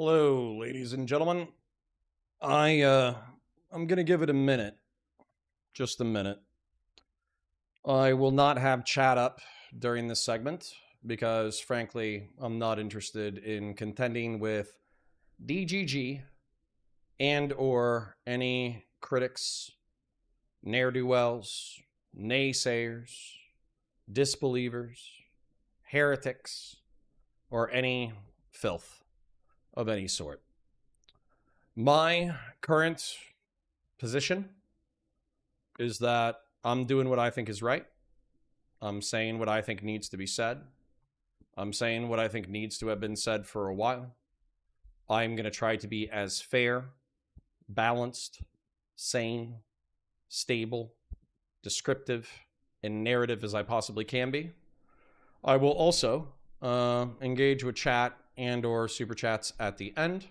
Hello, ladies and gentlemen. I'm gonna give it a minute, just a minute. I will not have chat up during this segment because, frankly, I'm not interested in contending with DGG and/or any critics, ne'er do wells, naysayers, disbelievers, heretics, or any filth of any sort. My current position is that I'm doing what I think is right. I'm saying what I think needs to be said. I'm saying what I think needs to have been said for a while. I'm going to try to be as fair, balanced, sane, stable, descriptive, and narrative as I possibly can be. I will also engage with chat and/or super chats at the end,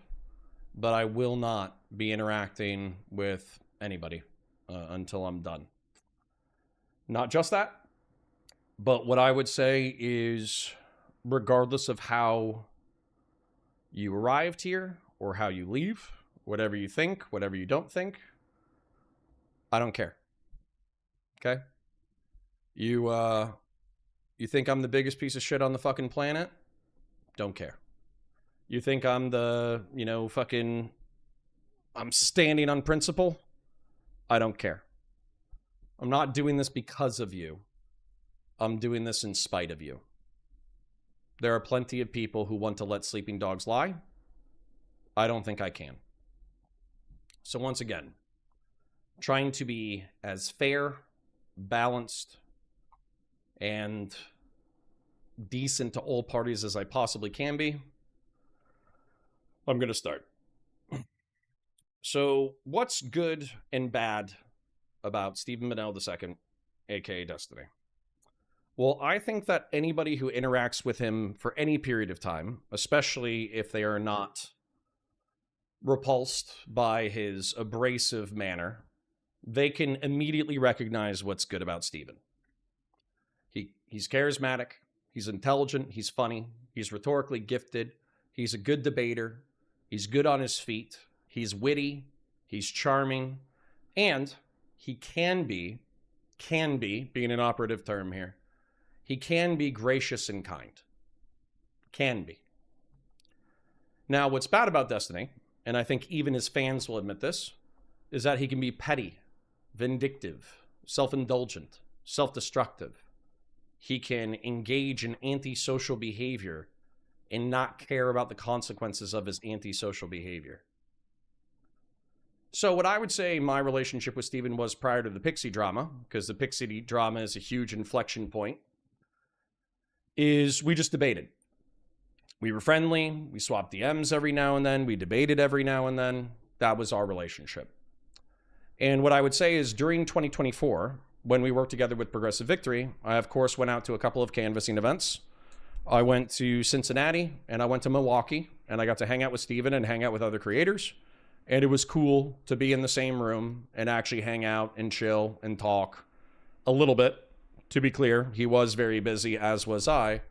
but I will not be interacting with anybody until I'm done. Not just that, but what I would say is, regardless of how you arrived here or how you leave, whatever you think, whatever you don't think, I don't care. Okay? You think I'm the biggest piece of shit on the fucking planet? Don't care. You think I'm the, I'm standing on principle? I don't care. I'm not doing this because of you. I'm doing this in spite of you. There are plenty of people who want to let sleeping dogs lie. I don't think I can. So once again, trying to be as fair, balanced, and decent to all parties as I possibly can be. I'm going to start. So what's good and bad about Stephen Amell II, aka Destiny? Well, I think that anybody who interacts with him for any period of time, especially if they are not repulsed by his abrasive manner, they can immediately recognize what's good about Stephen. He's charismatic, he's intelligent, he's funny, he's rhetorically gifted, he's a good debater, he's good on his feet, he's witty, he's charming, and he can be, being an operative term here, he can be gracious and kind. Can be. Now, what's bad about Destiny, and I think even his fans will admit this, is that he can be petty, vindictive, self-indulgent, self-destructive. He can engage in antisocial behavior and not care about the consequences of his antisocial behavior. So what I would say my relationship with Stephen was prior to the Pixie drama, because the Pixie drama is a huge inflection point, is we just debated. We were friendly, we swapped DMs every now and then, we debated every now and then. That was our relationship. And what I would say is during 2024, when we worked together with Progressive Victory, I of course went out to a couple of canvassing events. I went to Cincinnati and I went to Milwaukee, and I got to hang out with Stephen and hang out with other creators. And it was cool to be in the same room and actually hang out and chill and talk a little bit. To be clear, he was very busy, as was I,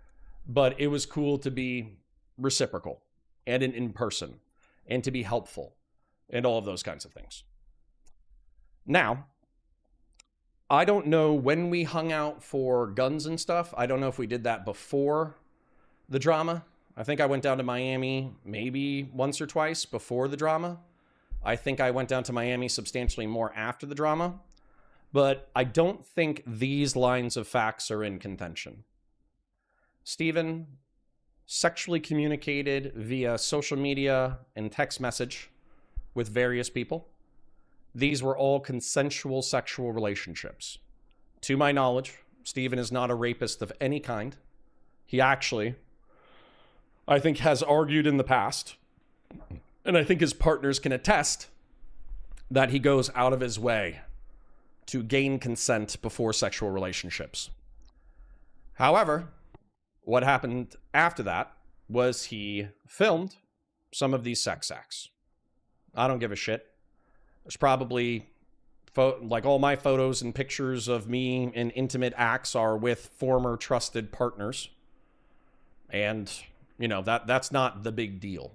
but it was cool to be reciprocal and in person and to be helpful and all of those kinds of things. Now, I don't know when we hung out for guns and stuff. I don't know if we did that before the drama. I think I went down to Miami maybe once or twice before the drama. I think I went down to Miami substantially more after the drama. But I don't think these lines of facts are in contention. Stephen sexually communicated via social media and text message with various people. These were all consensual sexual relationships. To my knowledge, Stephen is not a rapist of any kind. He actually, I think, has argued in the past, and I think his partners can attest, that he goes out of his way to gain consent before sexual relationships. However, what happened after that was he filmed some of these sex acts. I don't give a shit. There's probably, like, all my photos and pictures of me in intimate acts are with former trusted partners. And, that's not the big deal.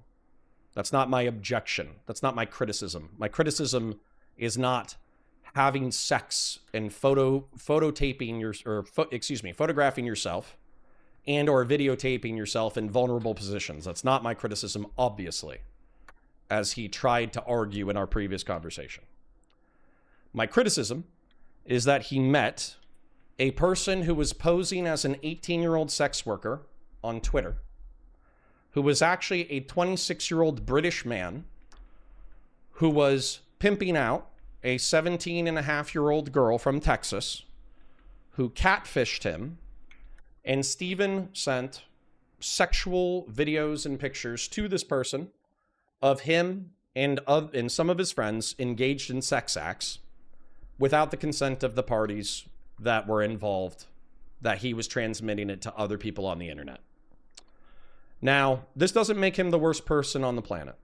That's not my objection. That's not my criticism. My criticism is not having sex and photographing yourself and or videotaping yourself in vulnerable positions. That's not my criticism, obviously, as he tried to argue in our previous conversation. My criticism is that he met a person who was posing as an 18-year-old sex worker on Twitter, who was actually a 26-year-old British man who was pimping out a 17-and-a-half-year-old girl from Texas who catfished him, and Steven sent sexual videos and pictures to this person of him and some of his friends engaged in sex acts without the consent of the parties that were involved, that he was transmitting it to other people on the internet. Now, this doesn't make him the worst person on the planet.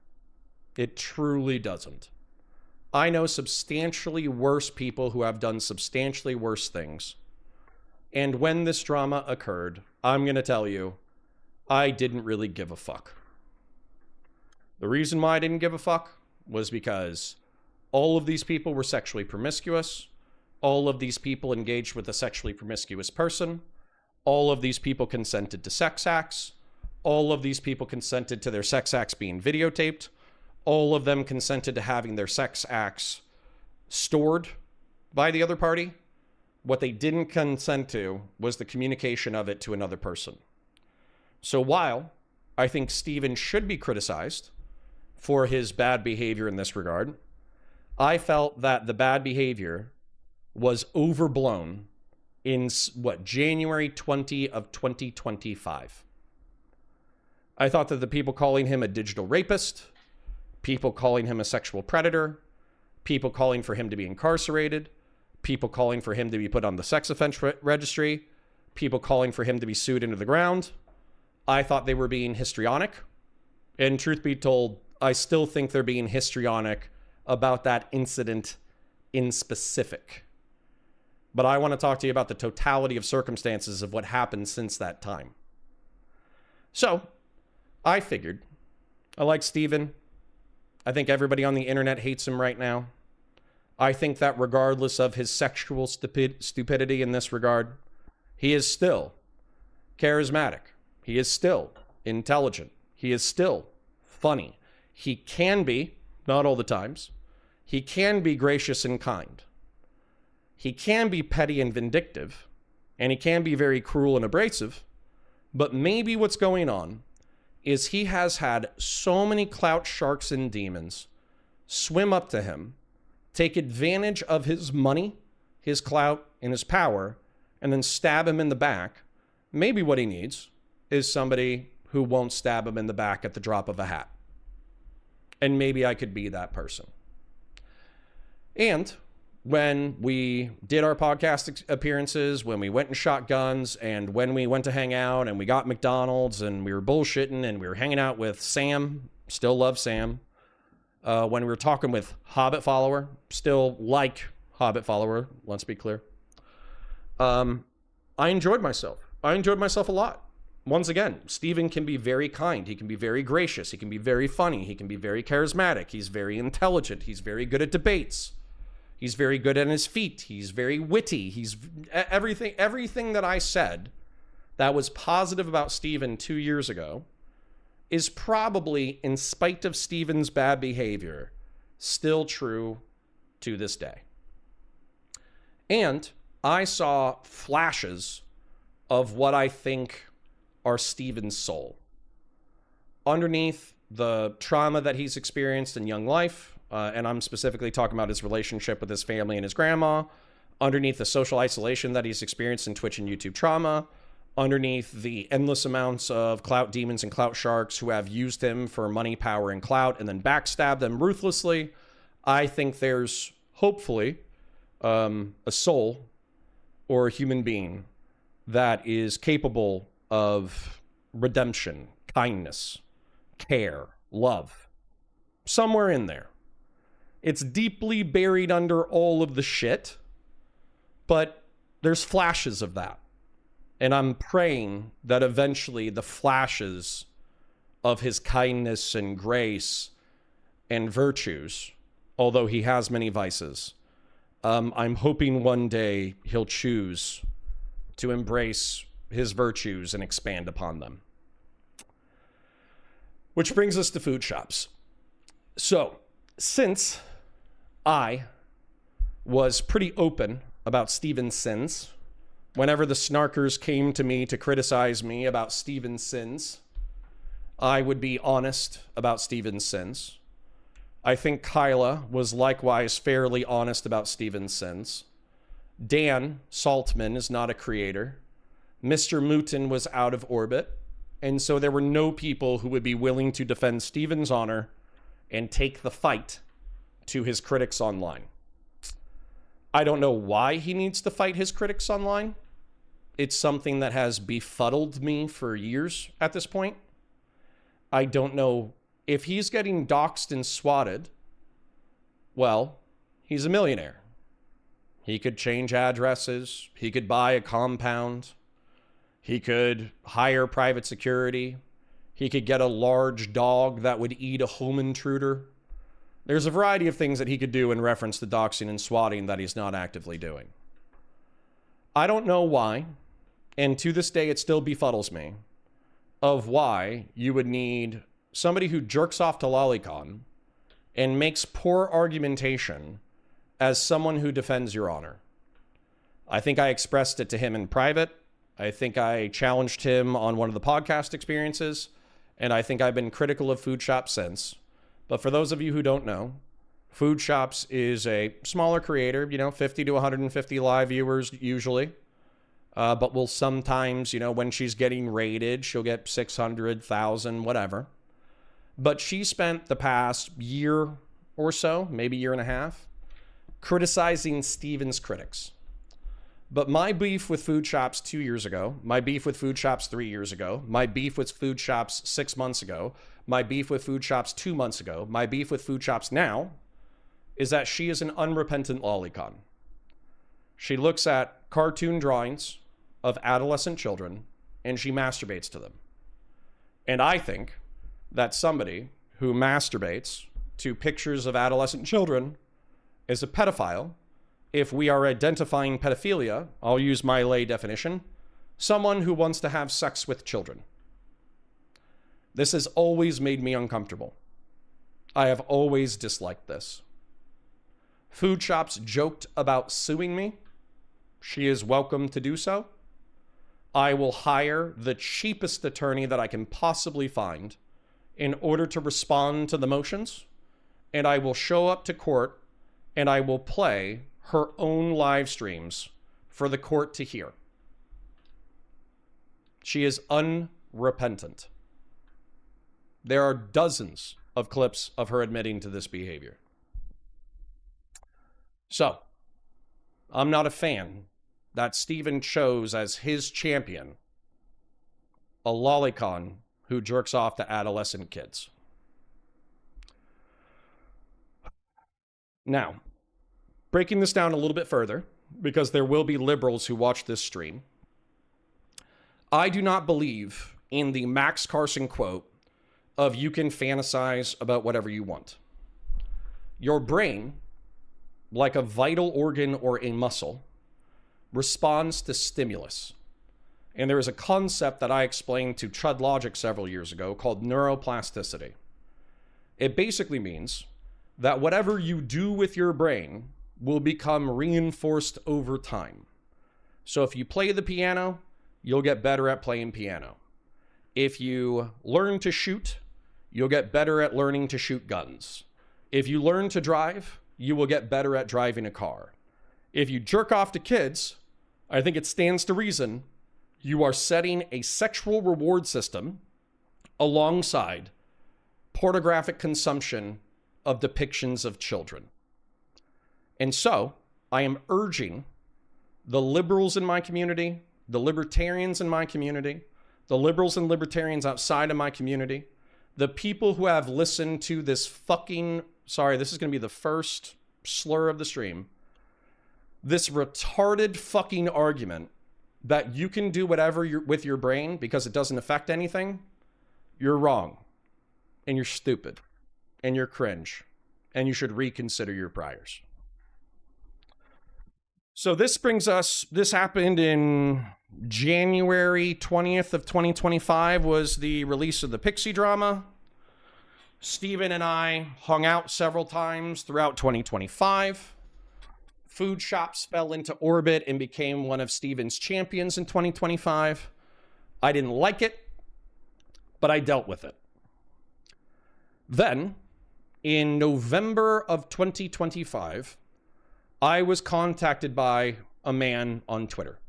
It truly doesn't. I know substantially worse people who have done substantially worse things. And when this drama occurred, I'm going to tell you, I didn't really give a fuck. The reason why I didn't give a fuck was because all of these people were sexually promiscuous. All of these people engaged with a sexually promiscuous person. All of these people consented to sex acts. All of these people consented to their sex acts being videotaped. All of them consented to having their sex acts stored by the other party. What they didn't consent to was the communication of it to another person. So while I think Steven should be criticized for his bad behavior in this regard, I felt that the bad behavior was overblown in January 20 of 2025. I thought that the people calling him a digital rapist, people calling him a sexual predator, people calling for him to be incarcerated, people calling for him to be put on the sex offense registry, people calling for him to be sued into the ground, I thought they were being histrionic. And truth be told, I still think they're being histrionic about that incident in specific. But I want to talk to you about the totality of circumstances of what happened since that time. So, I figured, I like Steven. I think everybody on the internet hates him right now. I think that regardless of his sexual stupidity in this regard, he is still charismatic. He is still intelligent. He is still funny. He can be, not all the times, he can be gracious and kind. He can be petty and vindictive, and he can be very cruel and abrasive, but maybe what's going on is he has had so many clout sharks and demons swim up to him, take advantage of his money, his clout, and his power, and then stab him in the back. Maybe what he needs is somebody who won't stab him in the back at the drop of a hat. And maybe I could be that person. And when we did our podcast appearances, when we went and shot guns, and when we went to hang out and we got McDonald's and we were bullshitting and we were hanging out with Sam, still love Sam. When we were talking with Hobbit Follower, still like Hobbit Follower, let's be clear. I enjoyed myself. I enjoyed myself a lot. Once again, Steven can be very kind. He can be very gracious. He can be very funny. He can be very charismatic. He's very intelligent. He's very good at debates. He's very good on his feet. He's very witty. He's everything that I said that was positive about Steven 2 years ago is probably, in spite of Steven's bad behavior, still true to this day. And I saw flashes of what I think are Steven's soul. Underneath the trauma that he's experienced in young life, and I'm specifically talking about his relationship with his family and his grandma, underneath the social isolation that he's experienced in Twitch and YouTube trauma, underneath the endless amounts of clout demons and clout sharks who have used him for money, power, and clout and then backstabbed them ruthlessly, I think there's hopefully a soul or a human being that is capable of redemption, kindness, care, love, somewhere in there. It's deeply buried under all of the shit, but there's flashes of that. And I'm praying that eventually the flashes of his kindness and grace and virtues, although he has many vices. I'm hoping one day he'll choose to embrace his virtues and expand upon them. Which brings us to food shops. So, since I was pretty open about Steven's sins, whenever the snarkers came to me to criticize me about Steven's sins, I would be honest about Steven's sins. I think Kyla was likewise fairly honest about Steven's sins. Dan Saltman is not a creator. Mr. Mouton was out of orbit. And so there were no people who would be willing to defend Steven's honor and take the fight to his critics online. I don't know why he needs to fight his critics online. It's something that has befuddled me for years at this point. I don't know if he's getting doxxed and swatted. Well, he's a millionaire. He could change addresses. He could buy a compound. He could hire private security. He could get a large dog that would eat a home intruder. There's a variety of things that he could do in reference to doxing and swatting that he's not actively doing. I don't know why, and to this day it still befuddles me, of why you would need somebody who jerks off to Lolicon and makes poor argumentation as someone who defends your honor. I think I expressed it to him in private. I think I challenged him on one of the podcast experiences, and I think I've been critical of Food Shops since. But for those of you who don't know, Food Shops is a smaller creator, 50 to 150 live viewers usually. But will sometimes, when she's getting rated, she'll get 600,000, whatever. But she spent the past year or so, maybe year and a half, criticizing Steven's critics. But my beef with Food Shops 2 years ago, my beef with Food Shops 3 years ago, my beef with Food Shops 6 months ago, my beef with Food Shops 2 months ago, my beef with Food Shops now, is that she is an unrepentant lolicon. She looks at cartoon drawings of adolescent children and she masturbates to them. And I think that somebody who masturbates to pictures of adolescent children is a pedophile. If we are identifying pedophilia, I'll use my lay definition, someone who wants to have sex with children. This has always made me uncomfortable. I have always disliked this. Food Shops joked about suing me. She is welcome to do so. I will hire the cheapest attorney that I can possibly find in order to respond to the motions, and I will show up to court and I will play her own live streams for the court to hear. She is unrepentant. There are dozens of clips of her admitting to this behavior. So, I'm not a fan that Steven chose as his champion a lolicon who jerks off to adolescent kids. Now, breaking this down a little bit further, because there will be liberals who watch this stream, I do not believe in the Max Carson quote of you can fantasize about whatever you want. Your brain, like a vital organ or a muscle, responds to stimulus. And there is a concept that I explained to Chud Logic several years ago called neuroplasticity. It basically means that whatever you do with your brain will become reinforced over time. So if you play the piano, you'll get better at playing piano. If you learn to shoot, you'll get better at learning to shoot guns. If you learn to drive, you will get better at driving a car. If you jerk off to kids, I think it stands to reason you are setting a sexual reward system alongside pornographic consumption of depictions of children. And so, I am urging the liberals in my community, the libertarians in my community, the liberals and libertarians outside of my community, the people who have listened to this fucking, sorry, this is going to be the first slur of the stream, this retarded fucking argument that you can do whatever with your brain because it doesn't affect anything, you're wrong. and you're stupid, and you're cringe, and you should reconsider your priors. So this happened in January 20th of 2025 was the release of the Pixie drama. Steven and I hung out several times throughout 2025. Food Shops fell into orbit and became one of Steven's champions in 2025. I didn't like it, but I dealt with it. Then, in November of 2025, I was contacted by a man on Twitter.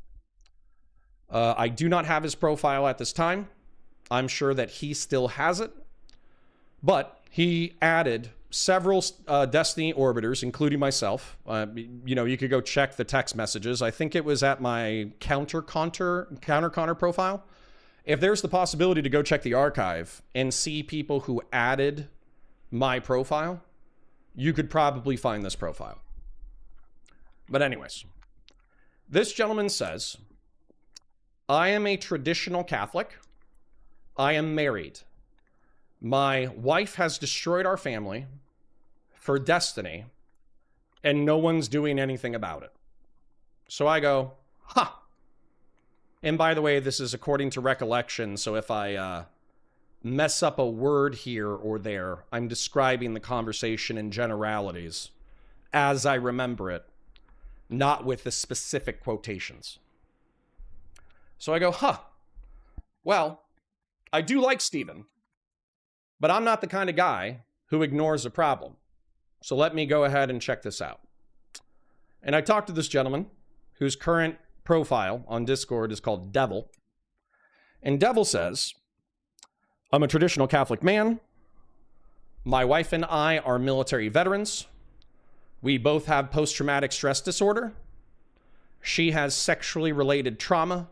I do not have his profile at this time. I'm sure that he still has it. But he added several Destiny orbiters, including myself. You could go check the text messages. I think it was at my Counter Connor profile. If there's the possibility to go check the archive and see people who added my profile, you could probably find this profile. But anyways, this gentleman says, I am a traditional Catholic. I am married. My wife has destroyed our family for Destiny, and no one's doing anything about it. So I go, ha. And by the way, this is according to recollection, so if I mess up a word here or there, I'm describing the conversation in generalities as I remember it, not with the specific quotations. So I go, well, I do like Steven, but I'm not the kind of guy who ignores a problem. So let me go ahead and check this out. And I talked to this gentleman whose current profile on Discord is called Devil. And Devil says, I'm a traditional Catholic man. My wife and I are military veterans. We both have post-traumatic stress disorder. She has sexually related trauma.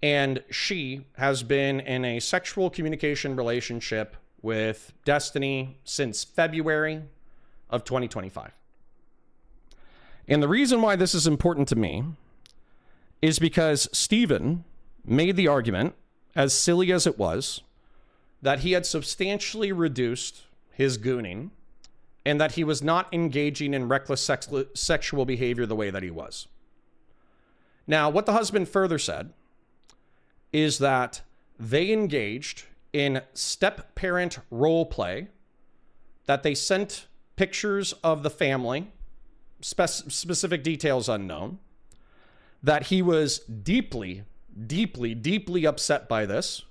And she has been in a sexual communication relationship with Destiny since February of 2025. And the reason why this is important to me is because Steven made the argument, as silly as it was, that he had substantially reduced his gooning and that he was not engaging in reckless sexual behavior the way that he was. Now, what the husband further said is that they engaged in step-parent role play, that they sent pictures of the family, specific details unknown, that he was deeply, deeply, deeply upset by this,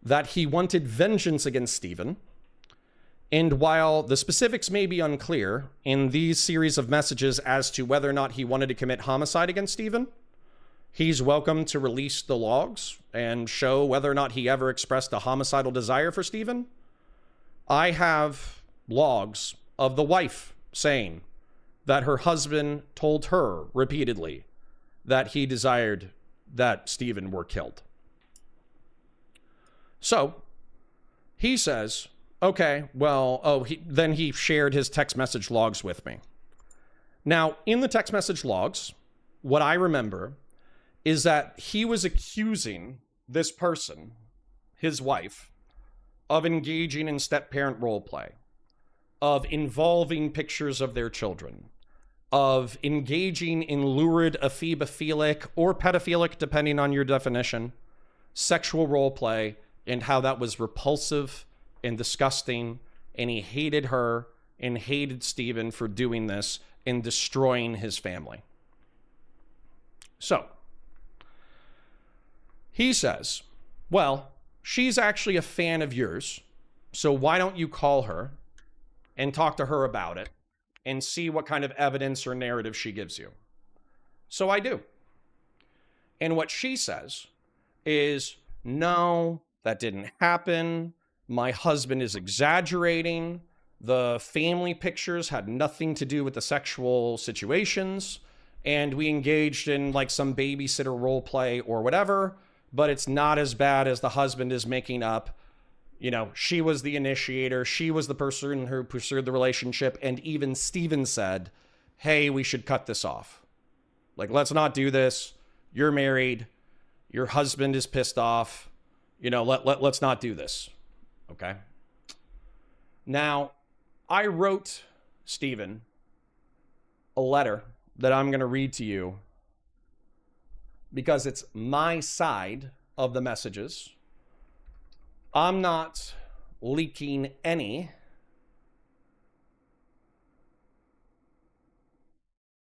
that he wanted vengeance against Steven. And while the specifics may be unclear in these series of messages as to whether or not he wanted to commit homicide against Steven, he's welcome to release the logs and show whether or not he ever expressed a homicidal desire for Steven. I have logs of the wife saying that her husband told her repeatedly that he desired that Steven were killed. So he says, okay, well, then he shared his text message logs with me. Now, in the text message logs, what I remember is that he was accusing this person, his wife, of engaging in step-parent role play, of involving pictures of their children, of engaging in lurid, ephemophilic, or pedophilic, depending on your definition, sexual role play, and how that was repulsive and disgusting, and he hated her and hated Steven for doing this and destroying his family. So, he says, well, she's actually a fan of yours, so why don't you call her and talk to her about it and see what kind of evidence or narrative she gives you? So I do. And what she says is, no, that didn't happen. My husband is exaggerating. The family pictures had nothing to do with the sexual situations. And we engaged in like some babysitter role play or whatever, but it's not as bad as the husband is making up. You know, she was the initiator. She was the person who pursued the relationship. And even Steven said, hey, we should cut this off. Like, let's not do this. You're married. Your husband is pissed off. You know, let's not do this. Okay. Now, I wrote Stephen a letter that I'm going to read to you because it's my side of the messages. I'm not leaking any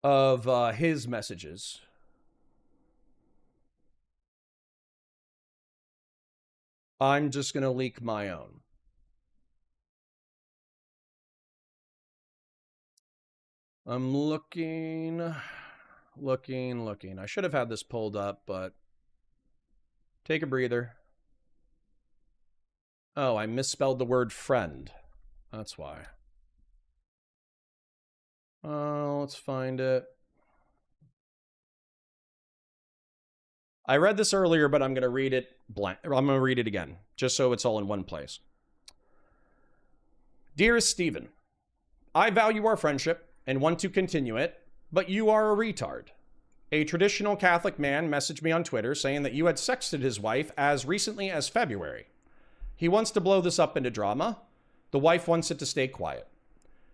of his messages. I'm just going to leak my own. I'm looking. I should have had this pulled up, but take a breather. Oh, I misspelled the word friend. That's why. Let's find it. I read this earlier, but I'm going to read it blank. I'm going to read it again, just so it's all in one place. Dearest Stephen, I value our friendship and want to continue it, but you are a retard. A traditional Catholic man messaged me on Twitter saying that you had sexted his wife as recently as February. He wants to blow this up into drama. The wife wants it to stay quiet.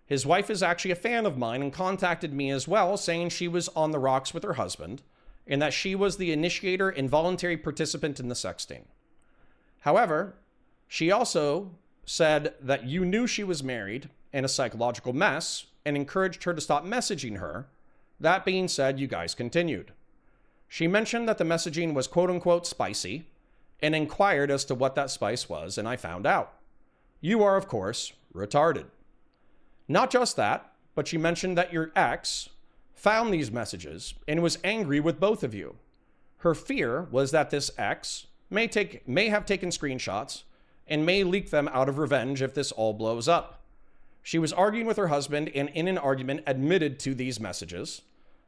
His wife is actually a fan of mine and contacted me as well, saying she was on the rocks with her husband and that she was the initiator and voluntary participant in the sexting. However, she also said that you knew she was married and a psychological mess and encouraged her to stop messaging her. That being said, you guys continued. She mentioned that the messaging was quote-unquote spicy and inquired as to what that spice was, and I found out. You are, of course, retarded. Not just that, but she mentioned that your ex found these messages and was angry with both of you. Her fear was that this ex may have taken screenshots and may leak them out of revenge if this all blows up. She was arguing with her husband and in an argument admitted to these messages.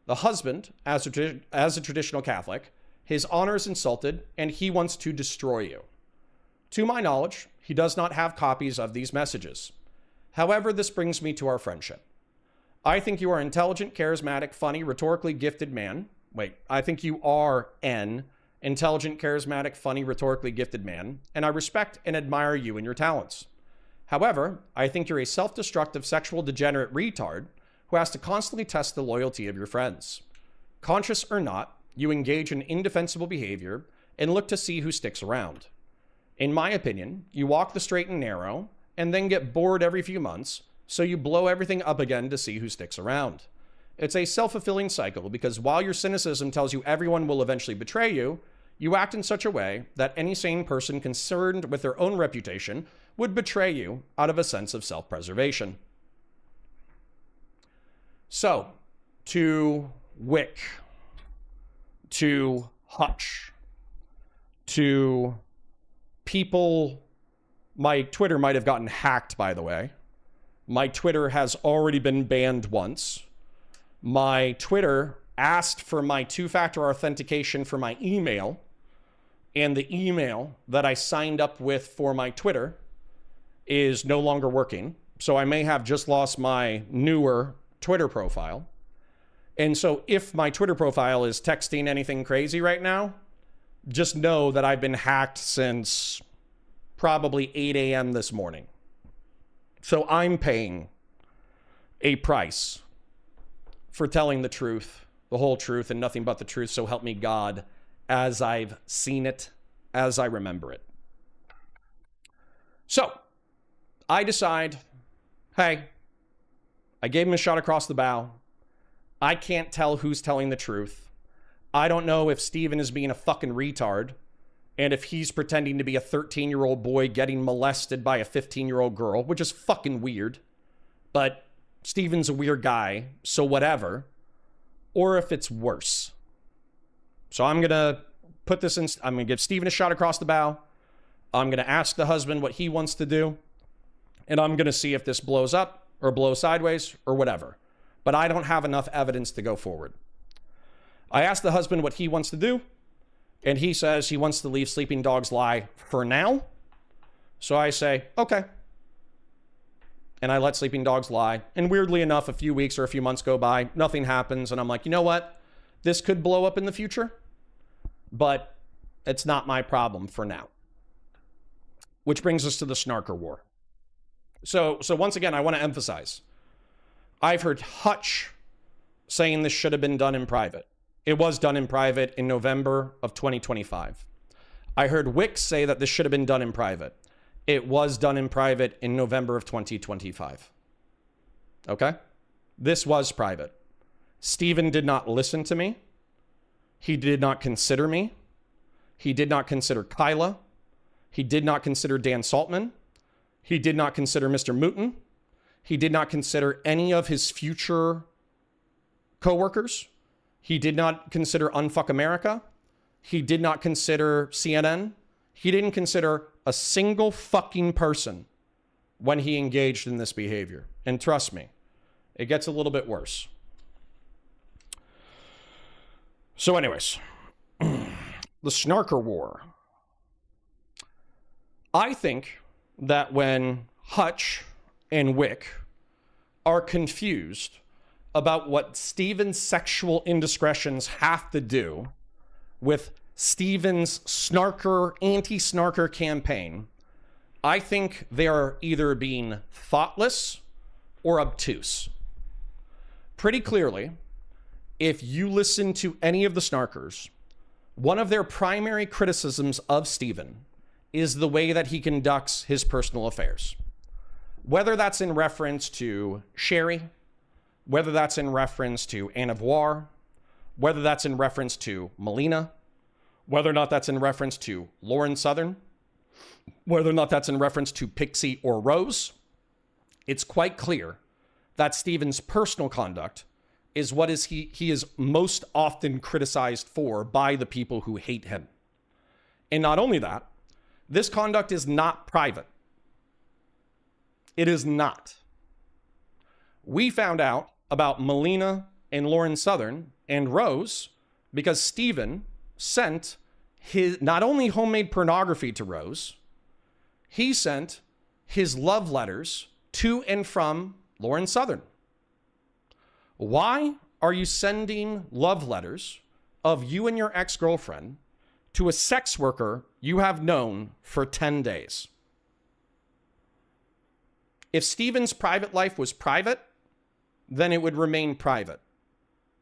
The husband, as a traditional Catholic, his honor is insulted and he wants to destroy you. To my knowledge, he does not have copies of these messages. However, this brings me to our friendship. I think you are an intelligent, charismatic, funny, rhetorically gifted man. I think you are an intelligent, charismatic, funny, rhetorically gifted man, and I respect and admire you and your talents. However, I think you're a self-destructive, sexual degenerate retard who has to constantly test the loyalty of your friends. Conscious or not, you engage in indefensible behavior and look to see who sticks around. In my opinion, you walk the straight and narrow and then get bored every few months, so you blow everything up again to see who sticks around. It's a self-fulfilling cycle because while your cynicism tells you everyone will eventually betray you, you act in such a way that any sane person concerned with their own reputation would betray you out of a sense of self-preservation. So, to Wick, to Hutch, to people, my Twitter might have gotten hacked, by the way. My Twitter has already been banned once. My Twitter asked for my two-factor authentication for my email, and the email that I signed up with for my Twitter is no longer working. So I may have just lost my newer Twitter profile. And so if my Twitter profile is texting anything crazy right now, just know that I've been hacked since probably 8 a.m. this morning. So I'm paying a price for telling the truth, the whole truth, and nothing but the truth. So help me God, as I've seen it, as I remember it. So I decide, hey, I gave him a shot across the bow. I can't tell who's telling the truth. I don't know if Stephen is being a fucking retard and if he's pretending to be a 13-year-old boy getting molested by a 15-year-old girl, which is fucking weird. But Stephen's a weird guy, so whatever. Or if it's worse. So I'm going to put this in, I'm going to give Stephen a shot across the bow. I'm going to ask the husband what he wants to do. And I'm going to see if this blows up or blows sideways or whatever. But I don't have enough evidence to go forward. I asked the husband what he wants to do. And he says he wants to leave Sleeping Dogs Lie for now. So I say, okay. And I let Sleeping Dogs lie. And weirdly enough, a few weeks or a few months go by, nothing happens. And I'm like, you know what? This could blow up in the future, but it's not my problem for now. Which brings us to the Snarker War. So once again, I want to emphasize, I've heard Hutch saying this should have been done in private. It was done in private in November of 2025. I heard Wicks say that this should have been done in private. It was done in private in November of 2025. Okay? This was private. Steven did not listen to me. He did not consider me. He did not consider Kyla. He did not consider Dan Saltman. He did not consider Mr. Mouton. He did not consider any of his future coworkers. He did not consider Unfuck America. He did not consider CNN. He didn't consider a single fucking person when he engaged in this behavior. And trust me, it gets a little bit worse. So anyways, the Snarker War. I think that when Hutch and Wick are confused about what Steven's sexual indiscretions have to do with Steven's snarker, anti-snarker campaign, I think they are either being thoughtless or obtuse. Pretty clearly, if you listen to any of the snarkers, one of their primary criticisms of Steven is the way that he conducts his personal affairs. Whether that's in reference to Sherry, whether that's in reference to Anna Voir, whether that's in reference to Melina, whether or not that's in reference to Lauren Southern, whether or not that's in reference to Pixie or Rose, it's quite clear that Steven's personal conduct is what he is most often criticized for by the people who hate him. And not only that, this conduct is not private. It is not. We found out about Melina and Lauren Southern and Rose because Steven sent his not only homemade pornography to Rose, he sent his love letters to and from Lauren Southern. Why are you sending love letters of you and your ex-girlfriend to a sex worker you have known for 10 days? If Steven's private life was private, then it would remain private.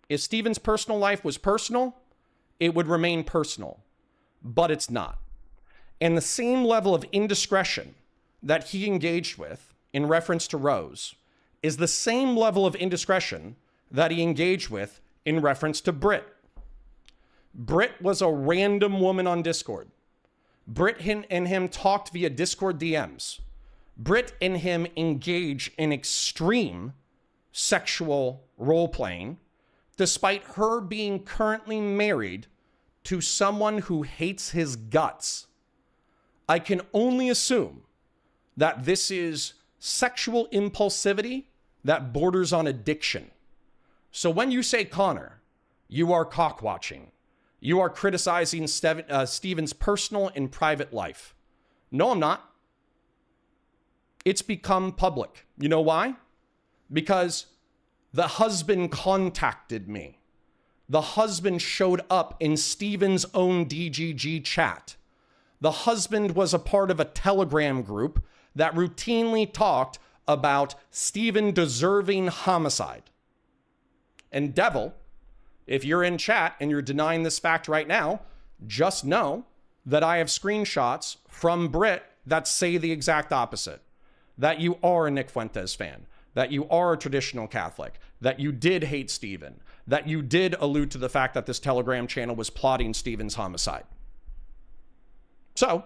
If Steven's personal life was personal, it would remain personal, but it's not. And the same level of indiscretion that he engaged with in reference to Rose is the same level of indiscretion that he engaged with in reference to Britt. Britt was a random woman on Discord. Britt and him talked via Discord DMs. Britt and him engage in extreme sexual role-playing, despite her being currently married to someone who hates his guts. I can only assume that this is sexual impulsivity that borders on addiction. So when you say, Connor, you are cock-watching, you are criticizing Steven's personal and private life. No, I'm not. It's become public. You know why? Because the husband contacted me. The husband showed up in Steven's own DGG chat. The husband was a part of a Telegram group that routinely talked about Steven deserving homicide. And Devil, if you're in chat and you're denying this fact right now, just know that I have screenshots from Britt that say the exact opposite. That you are a Nick Fuentes fan, that you are a traditional Catholic, that you did hate Steven, that you did allude to the fact that this Telegram channel was plotting Steven's homicide. So,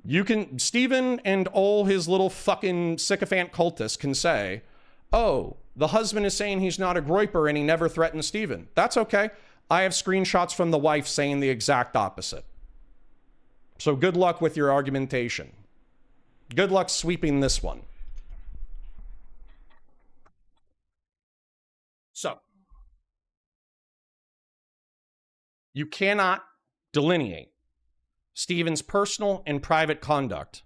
you can, Steven and all his little fucking sycophant cultists can say, oh, the husband is saying he's not a groiper and he never threatened Steven. That's okay. I have screenshots from the wife saying the exact opposite. So good luck with your argumentation. Good luck sweeping this one. So, you cannot delineate Steven's personal and private conduct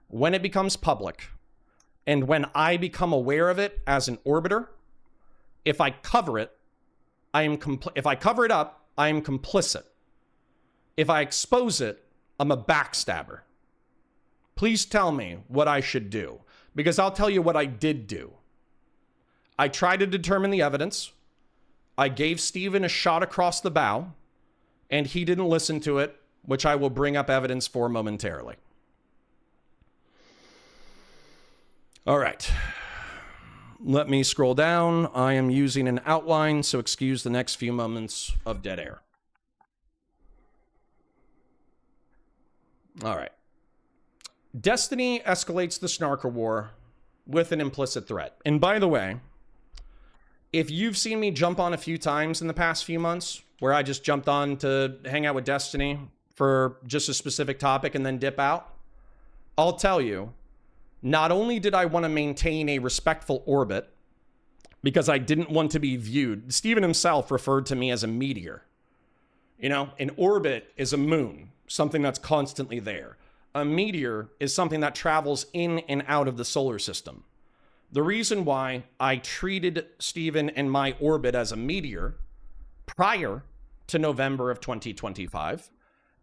when it becomes public and when I become aware of it as an orbiter. If I cover it, if I cover it up, I am complicit. If I expose it, I'm a backstabber. Please tell me what I should do, Because I'll tell you what I did do. I tried to determine the evidence. I gave Steven a shot across the bow, and he didn't listen to it, which I will bring up evidence for momentarily. All right. Let me scroll down. I am using an outline, so excuse the next few moments of dead air. All right. Destiny escalates the Snarker War with an implicit threat. And by the way, if you've seen me jump on a few times in the past few months, where I just jumped on to hang out with Destiny for just a specific topic and then dip out, I'll tell you, not only did I want to maintain a respectful orbit, because I didn't want to be viewed, Steven himself referred to me as a meteor. You know, an orbit is a moon, something that's constantly there. A meteor is something that travels in and out of the solar system. The reason why I treated Steven and my orbit as a meteor prior to November of 2025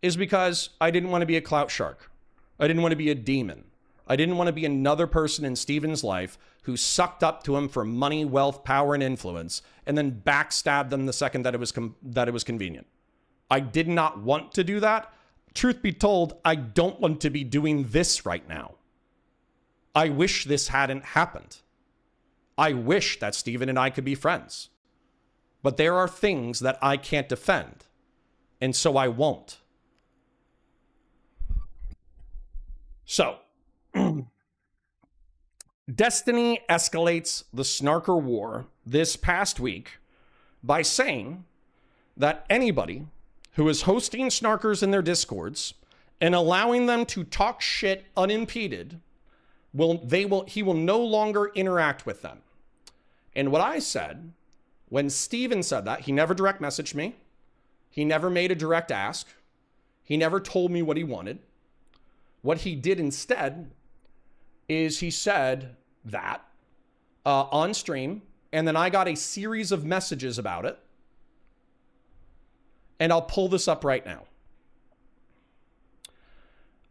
is because I didn't want to be a clout shark. I didn't want to be a demon. I didn't want to be another person in Steven's life who sucked up to him for money, wealth, power, and influence, and then backstabbed them the second that it was convenient. I did not want to do that. Truth be told, I don't want to be doing this right now. I wish this hadn't happened. I wish that Steven and I could be friends. But there are things that I can't defend, and so I won't. So, Destiny escalates the Snarker War this past week by saying that anybody who is hosting snarkers in their discords and allowing them to talk shit unimpeded, he will no longer interact with them. And what I said, when Steven said that, he never direct messaged me. He never made a direct ask. He never told me what he wanted. What he did instead is he said that on stream, and then I got a series of messages about it. And I'll pull this up right now.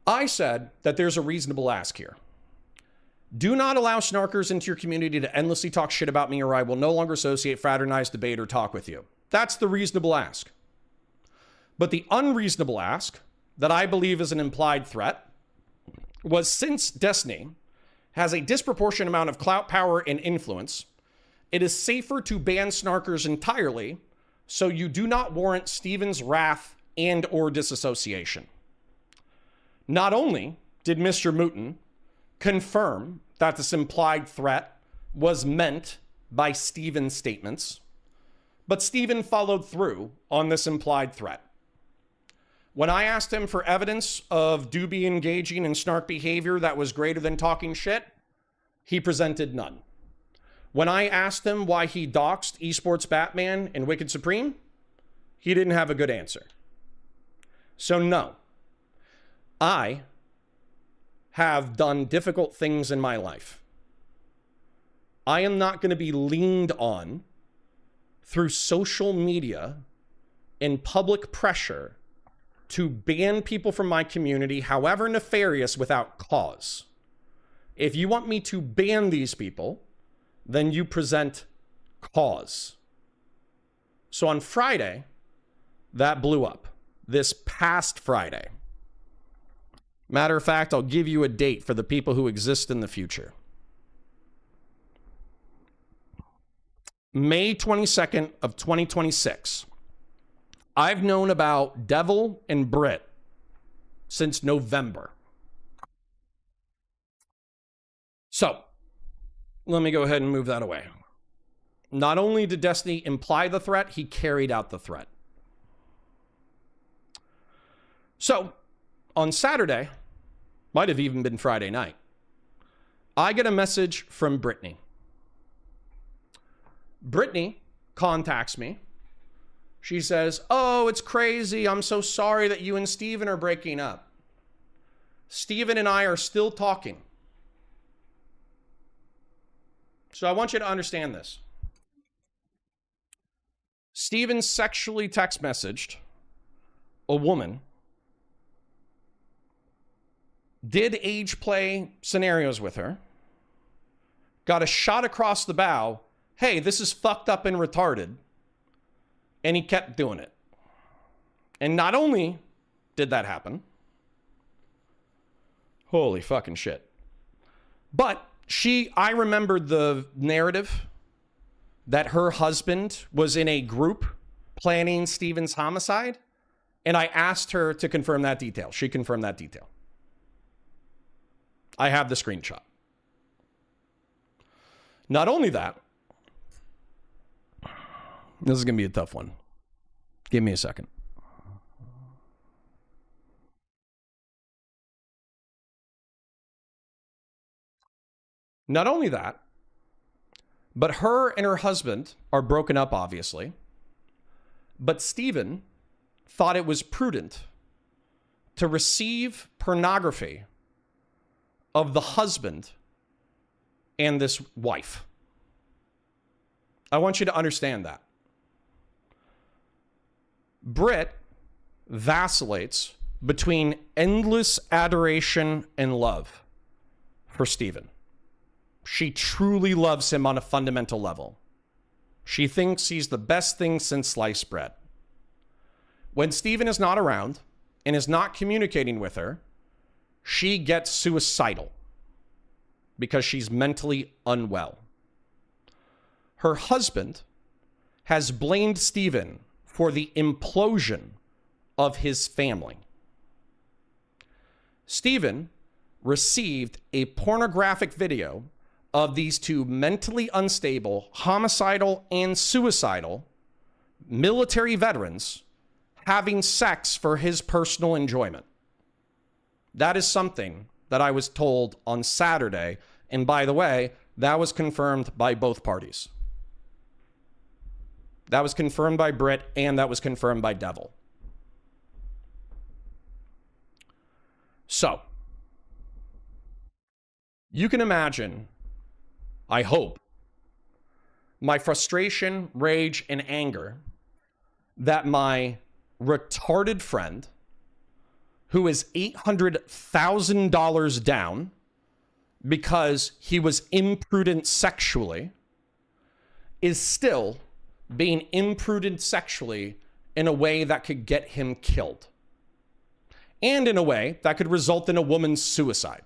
I said that there's a reasonable ask here. Do not allow snarkers into your community to endlessly talk shit about me, or I will no longer associate, fraternize, debate, or talk with you. That's the reasonable ask. But the unreasonable ask, that I believe is an implied threat, was since Destiny has a disproportionate amount of clout, power, and influence, it is safer to ban snarkers entirely so you do not warrant Steven's wrath and or disassociation. Not only did Mr. Mouton confirm that this implied threat was meant by Steven's statements, but Steven followed through on this implied threat. When I asked him for evidence of Doobie engaging in snark behavior that was greater than talking shit, he presented none. When I asked him why he doxed Esports Batman and Wicked Supreme, he didn't have a good answer. So no, I have done difficult things in my life. I am not going to be leaned on through social media and public pressure to ban people from my community, however nefarious, without cause. If you want me to ban these people, then you present cause. So on Friday, that blew up. This past Friday. Matter of fact, I'll give you a date for the people who exist in the future. May 22nd of 2026. I've known about Devil and Brit since November. So, let me go ahead and move that away. Not only did Destiny imply the threat, he carried out the threat. So, on Saturday, might have even been Friday night, I get a message from Brittany. Brittany contacts me. She says, "Oh, it's crazy. I'm so sorry that you and Steven are breaking up. Steven and I are still talking." So I want you to understand this. Steven sexually text messaged a woman, did age play scenarios with her, got a shot across the bow. Hey, this is fucked up and retarded. And he kept doing it. And not only did that happen, holy fucking shit, but I remembered the narrative that her husband was in a group planning Stephen's homicide. And I asked her to confirm that detail. She confirmed that detail. I have the screenshot. Not only that, this is going to be a tough one. Give me a second. Not only that, but her and her husband are broken up, obviously. But Stephen thought it was prudent to receive pornography of the husband and this wife. I want you to understand that. Britt vacillates between endless adoration and love for Stephen. She truly loves him on a fundamental level. She thinks he's the best thing since sliced bread. When Stephen is not around and is not communicating with her, she gets suicidal because she's mentally unwell. Her husband has blamed Stephen for the implosion of his family. Stephen received a pornographic video of these two mentally unstable, homicidal, and suicidal military veterans having sex for his personal enjoyment. That is something that I was told on Saturday. And by the way, that was confirmed by both parties. That was confirmed by Britt and that was confirmed by Devil. So, you can imagine, I hope, my frustration, rage, and anger that my retarded friend, who is $800,000 down because he was imprudent sexually, is still being imprudent sexually in a way that could get him killed. And in a way that could result in a woman's suicide.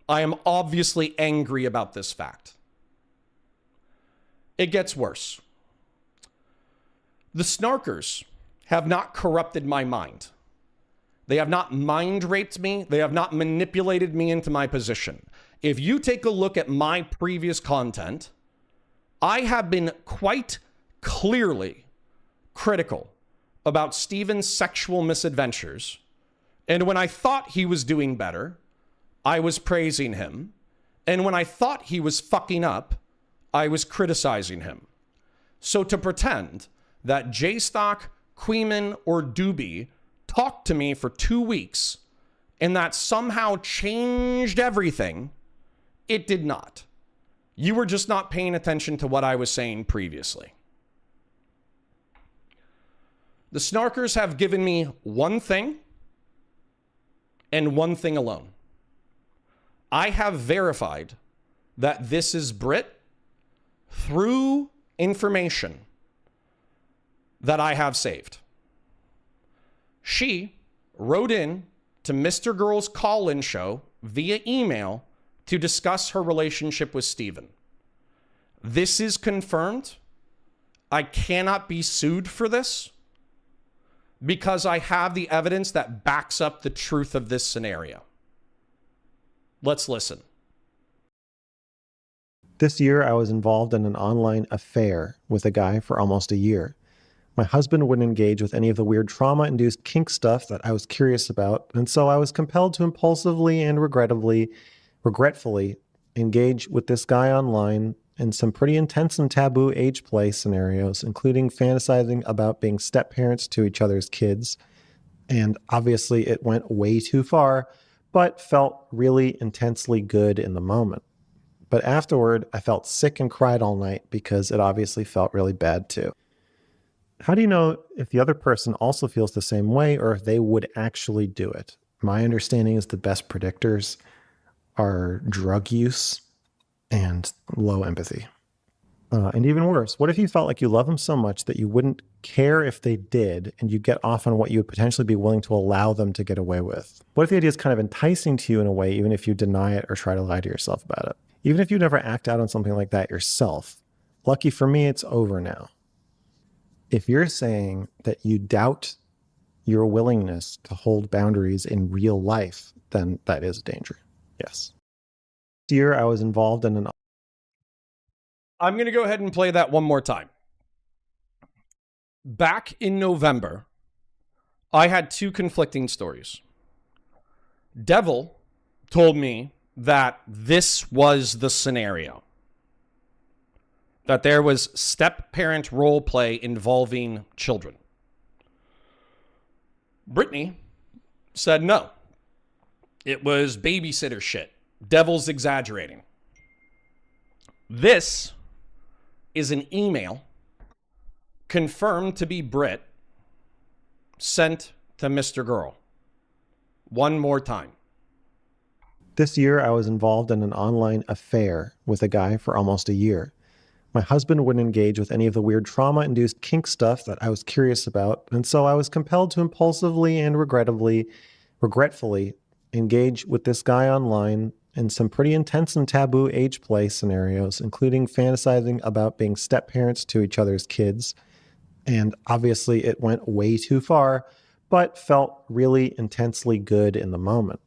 I am obviously angry about this fact. It gets worse. The snarkers have not corrupted my mind. They have not mind raped me. They have not manipulated me into my position. If you take a look at my previous content, I have been quite clearly critical about Stephen's sexual misadventures. And when I thought he was doing better, I was praising him. And when I thought he was fucking up, I was criticizing him. So to pretend that J-Stock, Queeman, or Doobie talked to me for 2 weeks and that somehow changed everything, it did not. You were just not paying attention to what I was saying previously. The snarkers have given me one thing and one thing alone. I have verified that this is Britt through information that I have saved. She wrote in to Mr. Girl's call-in show via email to discuss her relationship with Stephen. This is confirmed. I cannot be sued for this because I have the evidence that backs up the truth of this scenario. Let's listen. This year, I was involved in an online affair with a guy for almost a year. My husband wouldn't engage with any of the weird trauma-induced kink stuff that I was curious about, and so I was compelled to impulsively and regretfully engage with this guy online in some pretty intense and taboo age play scenarios, including fantasizing about being step-parents to each other's kids. And obviously it went way too far, but felt really intensely good in the moment. But afterward, I felt sick and cried all night because it obviously felt really bad too. How do you know if the other person also feels the same way or if they would actually do it? My understanding is the best predictors are drug use and low empathy. And even worse, what if you felt like you love them so much that you wouldn't care if they did, and you get off on what you would potentially be willing to allow them to get away with? What if the idea is kind of enticing to you in a way, even if you deny it or try to lie to yourself about it? Even if you never act out on something like that yourself, lucky for me, it's over now. If you're saying that you doubt your willingness to hold boundaries in real life, then that is a danger. Yes. This year, I was involved in an... I'm going to go ahead and play that one more time. Back in November, I had two conflicting stories. Devil told me that this was the scenario, that there was step-parent role play involving children. Brittany said no. It was babysitter shit. Devil's exaggerating. This is an email confirmed to be Brit sent to Mr. Girl. One more time. This year, I was involved in an online affair with a guy for almost a year. My husband wouldn't engage with any of the weird trauma-induced kink stuff that I was curious about, and so I was compelled to impulsively and regretfully engage with this guy online in some pretty intense and taboo age play scenarios, including fantasizing about being step-parents to each other's kids. And obviously it went way too far, but felt really intensely good in the moment.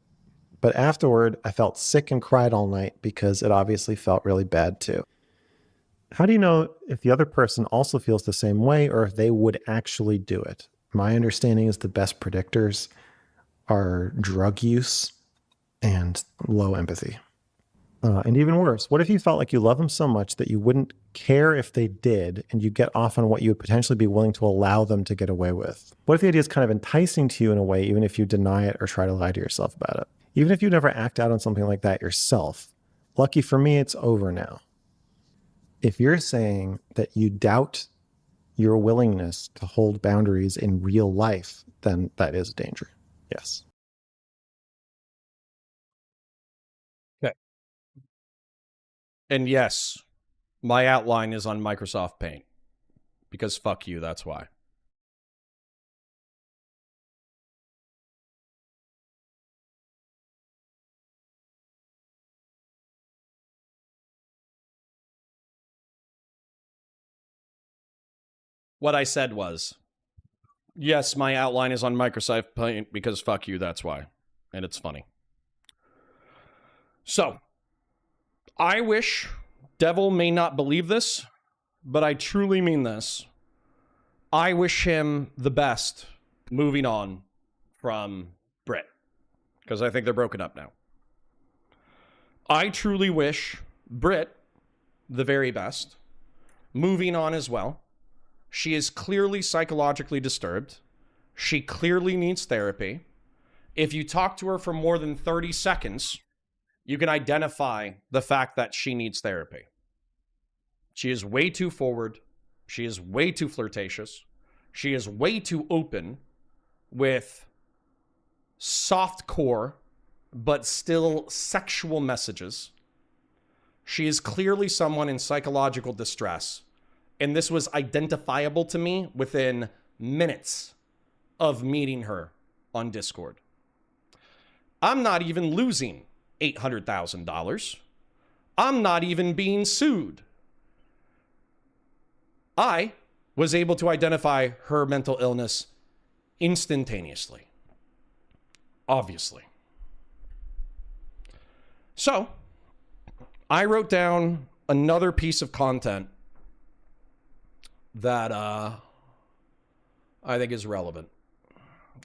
But afterward, I felt sick and cried all night because it obviously felt really bad too. How do you know if the other person also feels the same way or if they would actually do it? My understanding is the best predictors are drug use and low empathy. And even worse, what if you felt like you love them so much that you wouldn't care if they did, and you get off on what you would potentially be willing to allow them to get away with? What if the idea is kind of enticing to you in a way, even if you deny it or try to lie to yourself about it? Even if you never act out on something like that yourself, lucky for me, it's over now. If you're saying that you doubt your willingness to hold boundaries in real life, then that is a danger. Yes. Okay. And yes, my outline is on Microsoft Paint. Because fuck you, that's why. What I said was, yes, my outline is on Microsoft Paint because fuck you, that's why. And it's funny. So, I wish Devil may not believe this, but I truly mean this. I wish him the best moving on from Brit, because I think they're broken up now. I truly wish Brit the very best, moving on as well. She is clearly psychologically disturbed. She clearly needs therapy. If you talk to her for more than 30 seconds, you can identify the fact that she needs therapy. She is way too forward. She is way too flirtatious. She is way too open with soft core, but still sexual messages. She is clearly someone in psychological distress. And this was identifiable to me within minutes of meeting her on Discord. I'm not even losing $800,000. I'm not even being sued. I was able to identify her mental illness instantaneously. Obviously. So, I wrote down another piece of content that I think is relevant.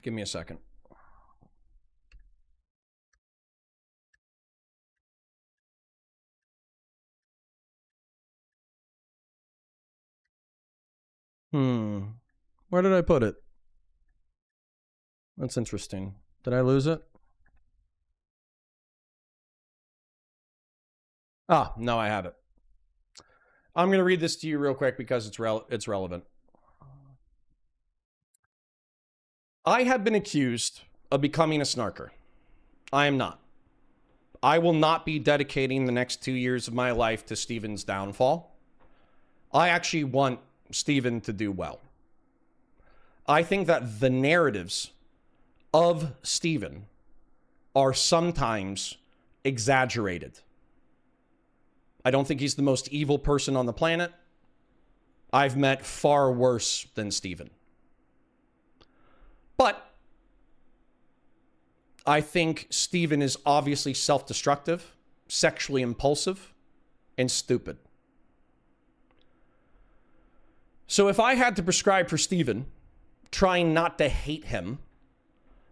Give me a second. Where did I put it? That's interesting. Did I lose it? Ah, no, I have it. I'm going to read this to you real quick because it's relevant. I have been accused of becoming a snarker. I am not. I will not be dedicating the next 2 years of my life to Steven's downfall. I actually want Steven to do well. I think that the narratives of Steven are sometimes exaggerated. I don't think he's the most evil person on the planet. I've met far worse than Steven. But I think Steven is obviously self-destructive, sexually impulsive, and stupid. So if I had to prescribe for Steven, trying not to hate him,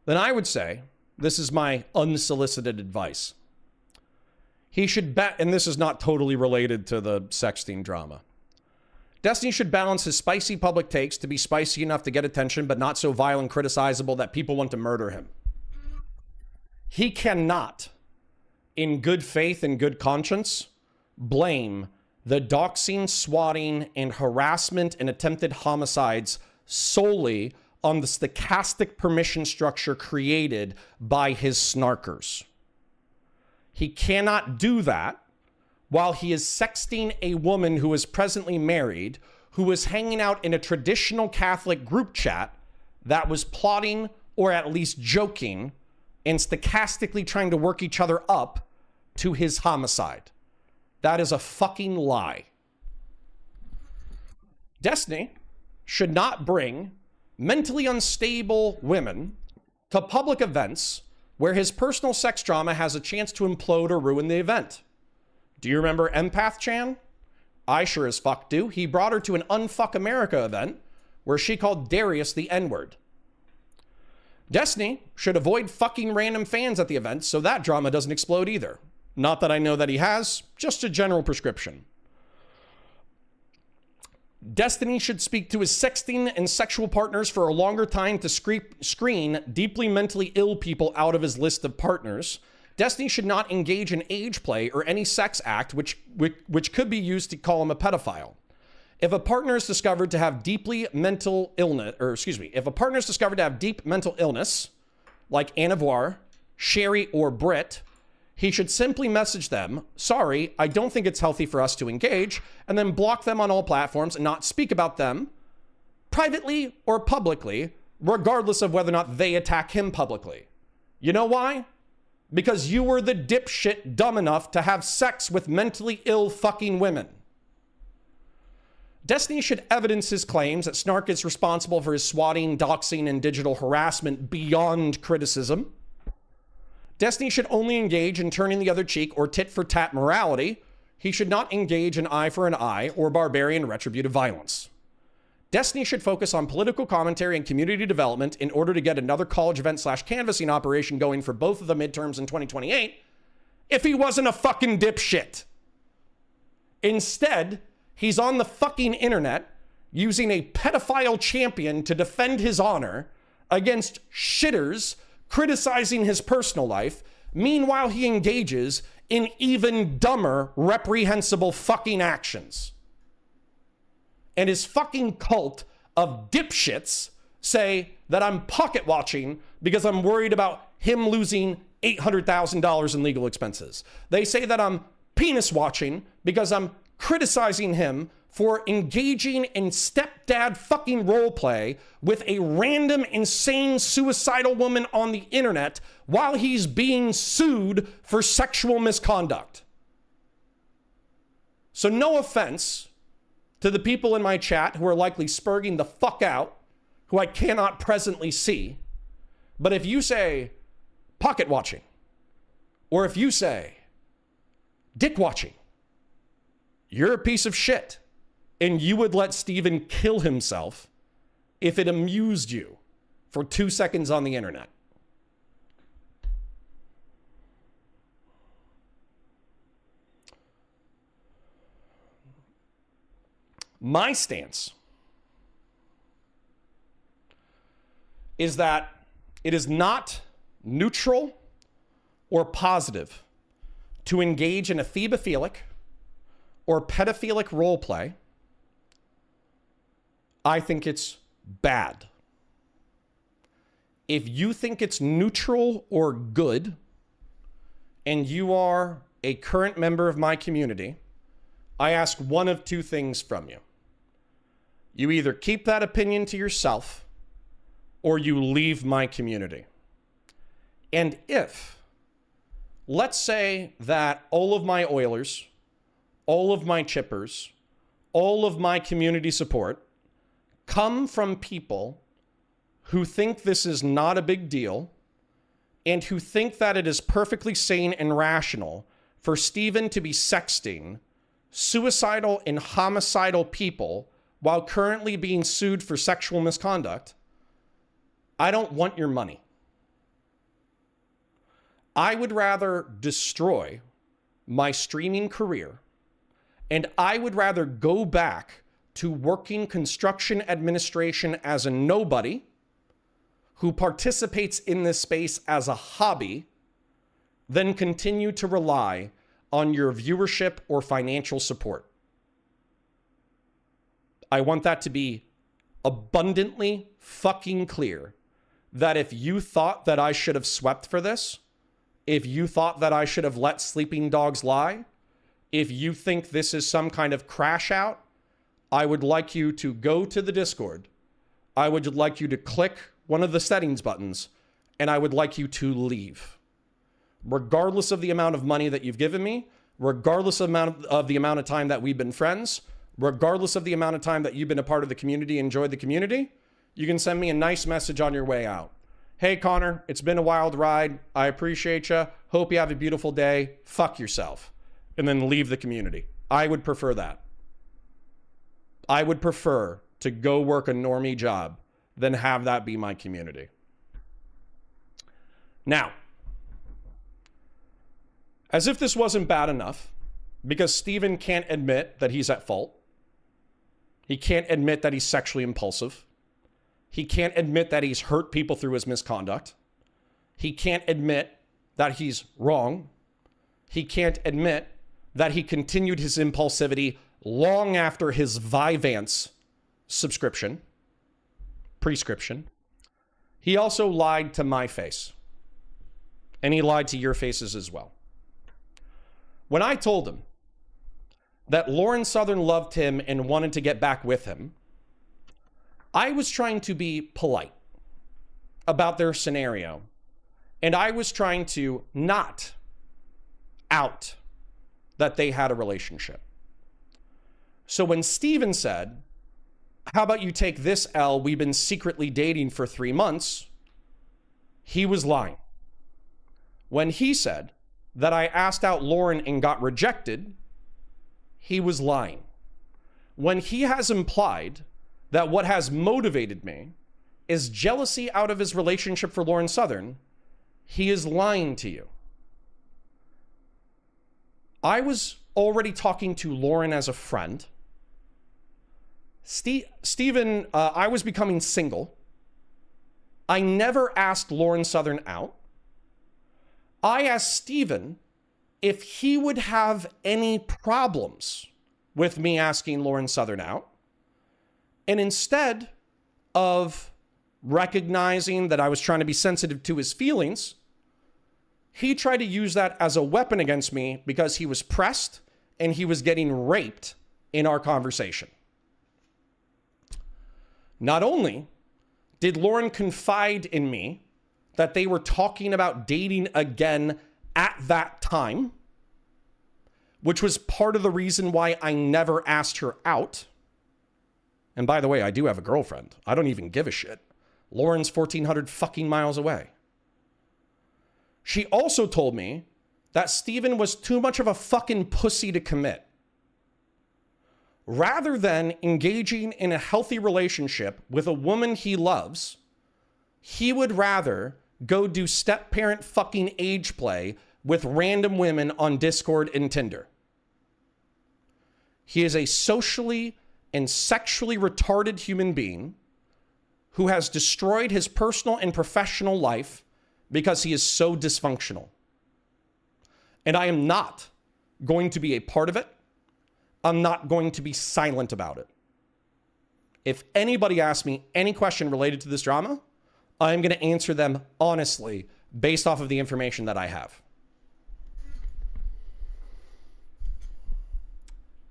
then I would say, this is my unsolicited advice. He should and this is not totally related to the sexting drama. Destiny should balance his spicy public takes to be spicy enough to get attention, but not so vile and criticizable that people want to murder him. He cannot, in good faith and good conscience, blame the doxing, swatting, and harassment and attempted homicides solely on the stochastic permission structure created by his snarkers. He cannot do that while he is sexting a woman who is presently married, who is hanging out in a traditional Catholic group chat that was plotting or at least joking and stochastically trying to work each other up to his homicide. That is a fucking lie. Destiny should not bring mentally unstable women to public events where his personal sex drama has a chance to implode or ruin the event. Do you remember Empath Chan? I sure as fuck do. He brought her to an Unfuck America event where she called Darius the N-word. Destiny should avoid fucking random fans at the event so that drama doesn't explode either. Not that I know that he has, just a general prescription. Destiny should speak to his sexting and sexual partners for a longer time to screen deeply mentally ill people out of his list of partners. Destiny should not engage in age play or any sex act which could be used to call him a pedophile. If a partner is discovered to have if a partner is discovered to have deep mental illness, like Anavoir, Sherry, or Britt, he should simply message them, sorry, I don't think it's healthy for us to engage, and then block them on all platforms and not speak about them privately or publicly, regardless of whether or not they attack him publicly. You know why? Because you were the dipshit dumb enough to have sex with mentally ill fucking women. Destiny should evidence his claims that Snark is responsible for his swatting, doxing, and digital harassment beyond criticism. Destiny should only engage in turning the other cheek or tit-for-tat morality. He should not engage in eye for an eye or barbarian retributive violence. Destiny should focus on political commentary and community development in order to get another college event / canvassing operation going for both of the midterms in 2028 if he wasn't a fucking dipshit. Instead, he's on the fucking internet using a pedophile champion to defend his honor against shitters criticizing his personal life. Meanwhile, he engages in even dumber, reprehensible fucking actions. And his fucking cult of dipshits say that I'm pocket watching because I'm worried about him losing $800,000 in legal expenses. They say that I'm penis watching because I'm criticizing him for engaging in stepdad fucking role play with a random insane suicidal woman on the internet while he's being sued for sexual misconduct. So no offense to the people in my chat who are likely spurging the fuck out, who I cannot presently see, but if you say pocket watching, or if you say dick watching, you're a piece of shit. And you would let Steven kill himself if it amused you for 2 seconds on the internet. My stance is that it is not neutral or positive to engage in a thebophilic or pedophilic role play. I think it's bad. If you think it's neutral or good, and you are a current member of my community, I ask one of two things from you. You either keep that opinion to yourself or you leave my community. And if, let's say that all of my Oilers, all of my Chippers, all of my community support come from people who think this is not a big deal and who think that it is perfectly sane and rational for Steven to be sexting suicidal and homicidal people while currently being sued for sexual misconduct, I don't want your money. I would rather destroy my streaming career, and I would rather go back to working construction administration as a nobody who participates in this space as a hobby than continue to rely on your viewership or financial support. I want that to be abundantly fucking clear that if you thought that I should have swept for this, if you thought that I should have let sleeping dogs lie, if you think this is some kind of crash out, I would like you to go to the Discord. I would like you to click one of the settings buttons, and I would like you to leave. Regardless of the amount of money that you've given me, regardless of the amount of time that we've been friends, regardless of the amount of time that you've been a part of the community, enjoyed the community, you can send me a nice message on your way out. Hey, Connor, it's been a wild ride. I appreciate you. Hope you have a beautiful day. Fuck yourself. And then leave the community. I would prefer that. I would prefer to go work a normie job than have that be my community. Now, as if this wasn't bad enough, because Steven can't admit that he's at fault. He can't admit that he's sexually impulsive. He can't admit that he's hurt people through his misconduct. He can't admit that he's wrong. He can't admit that he continued his impulsivity long after his Vyvanse prescription. He also lied to my face. And he lied to your faces as well. When I told him that Lauren Southern loved him and wanted to get back with him, I was trying to be polite about their scenario. And I was trying to not out that they had a relationship. So when Steven said, how about you take this L, we've been secretly dating for 3 months, he was lying. When he said that I asked out Lauren and got rejected, he was lying. When he has implied that what has motivated me is jealousy out of his relationship for Lauren Southern, he is lying to you. I was already talking to Lauren as a friend. Steven, I was becoming single. I never asked Lauren Southern out. I asked Steven if he would have any problems with me asking Lauren Southern out. And instead of recognizing that I was trying to be sensitive to his feelings, he tried to use that as a weapon against me because he was pressed and he was getting raped in our conversation. Not only did Lauren confide in me that they were talking about dating again at that time, which was part of the reason why I never asked her out. And by the way, I do have a girlfriend. I don't even give a shit. Lauren's 1,400 fucking miles away. She also told me that Steven was too much of a fucking pussy to commit. Rather than engaging in a healthy relationship with a woman he loves, he would rather go do step-parent fucking age play with random women on Discord and Tinder. He is a socially and sexually retarded human being who has destroyed his personal and professional life because he is so dysfunctional. And I am not going to be a part of it. I'm not going to be silent about it. If anybody asks me any question related to this drama, I'm going to answer them honestly based off of the information that I have.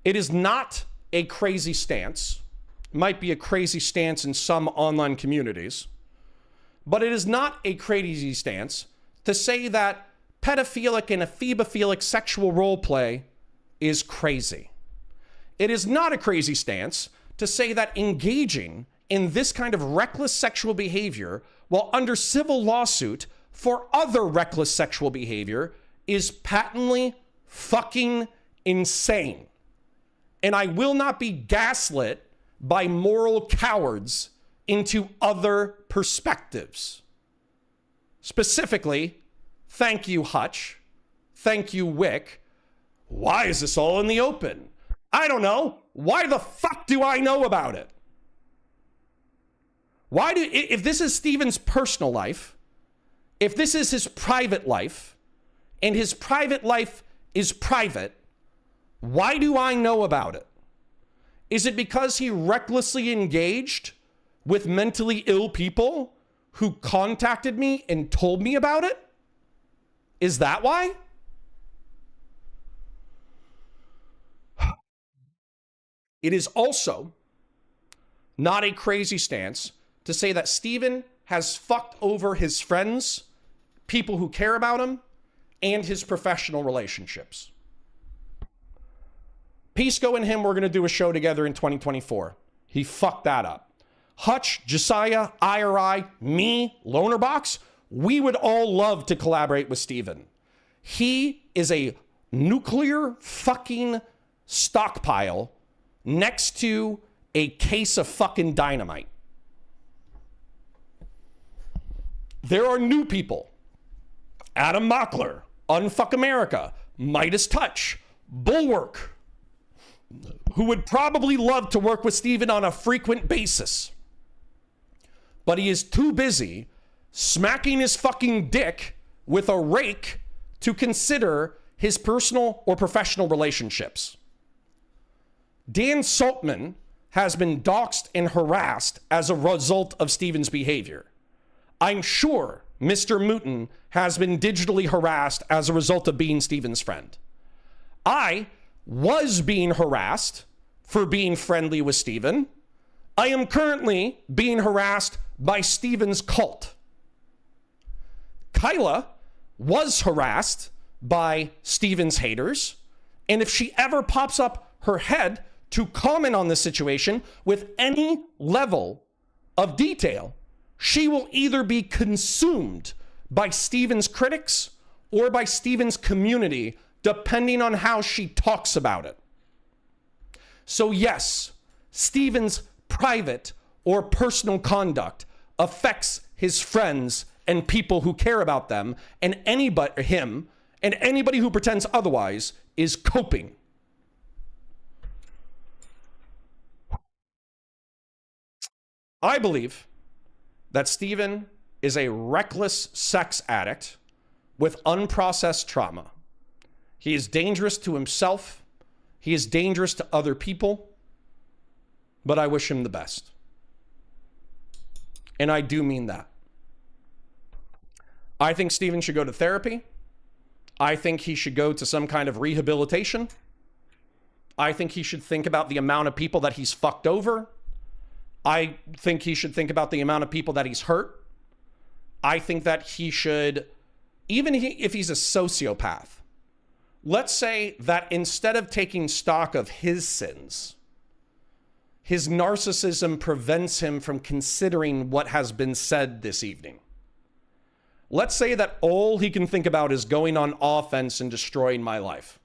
It is not a crazy stance. It might be a crazy stance in some online communities, but it is not a crazy stance to say that pedophilic and ephebophilic sexual role play is crazy. It is not a crazy stance to say that engaging in this kind of reckless sexual behavior while under civil lawsuit for other reckless sexual behavior is patently fucking insane. And I will not be gaslit by moral cowards into other perspectives. Specifically, thank you, Hutch. Thank you, Wick. Why is this all in the open? I don't know. Why the fuck do I know about it? If this is Steven's personal life, if this is his private life, and his private life is private, why do I know about it? Is it because he recklessly engaged with mentally ill people who contacted me and told me about it? Is that why? It is also not a crazy stance to say that Steven has fucked over his friends, people who care about him, and his professional relationships. Pisco and him were going to do a show together in 2024. He fucked that up. Hutch, Josiah, IRI, me, Lonerbox, we would all love to collaborate with Steven. He is a nuclear fucking stockpile next to a case of fucking dynamite. There are new people. Adam Mockler, Unfuck America, Midas Touch, Bulwark, who would probably love to work with Steven on a frequent basis. But he is too busy smacking his fucking dick with a rake to consider his personal or professional relationships. Dan Saltman has been doxxed and harassed as a result of Steven's behavior. I'm sure Mr. Mooten has been digitally harassed as a result of being Steven's friend. I was being harassed for being friendly with Steven. I am currently being harassed by Steven's cult. Kyla was harassed by Steven's haters. And if she ever pops up her head to comment on this situation with any level of detail, she will either be consumed by Steven's critics or by Steven's community, depending on how she talks about it. So yes, Steven's private or personal conduct affects his friends and people who care about them, and anybody who pretends otherwise is coping. I believe that Steven is a reckless sex addict with unprocessed trauma. He is dangerous to himself. He is dangerous to other people. But I wish him the best. And I do mean that. I think Steven should go to therapy. I think he should go to some kind of rehabilitation. I think he should think about the amount of people that he's fucked over. I think he should think about the amount of people that he's hurt. I think that he should, even if he's a sociopath, let's say that instead of taking stock of his sins, his narcissism prevents him from considering what has been said this evening. Let's say that all he can think about is going on offense and destroying my life.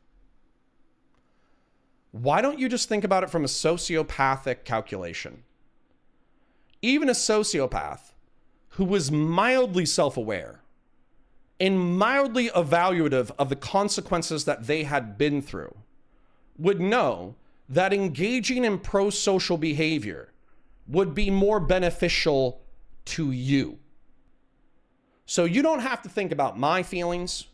Why don't you just think about it from a sociopathic calculation? Even a sociopath who was mildly self-aware and mildly evaluative of the consequences that they had been through would know that engaging in pro-social behavior would be more beneficial to you. So you don't have to think about my feelings.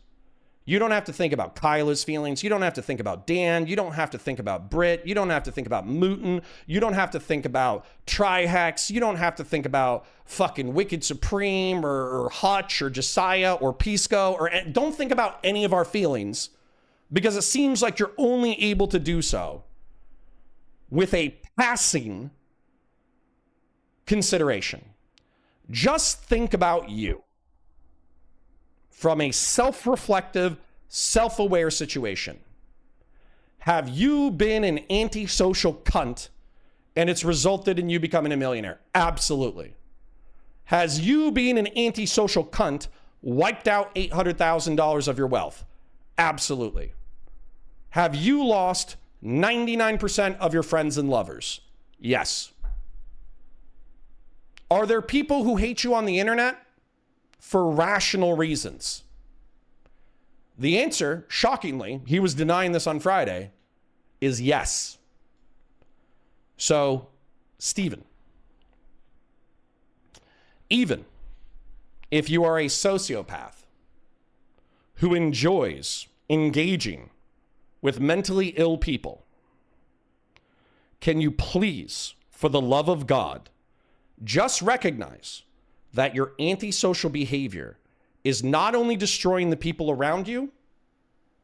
You don't have to think about Kyla's feelings. You don't have to think about Dan. You don't have to think about Britt. You don't have to think about Mooten. You don't have to think about Trihex. You don't have to think about fucking Wicked Supreme or Hutch or Josiah or Pisco. Don't think about any of our feelings, because it seems like you're only able to do so with a passing consideration. Just think about you from a self-reflective, self-aware situation. Have you been an antisocial cunt and it's resulted in you becoming a millionaire? Absolutely. Has you being an antisocial cunt wiped out $800,000 of your wealth? Absolutely. Have you lost 99% of your friends and lovers? Yes. Are there people who hate you on the internet for rational reasons? The answer, shockingly, he was denying this on Friday, is yes. So, Stephen, even if you are a sociopath who enjoys engaging with mentally ill people, can you please, for the love of God, just recognize that your antisocial behavior is not only destroying the people around you,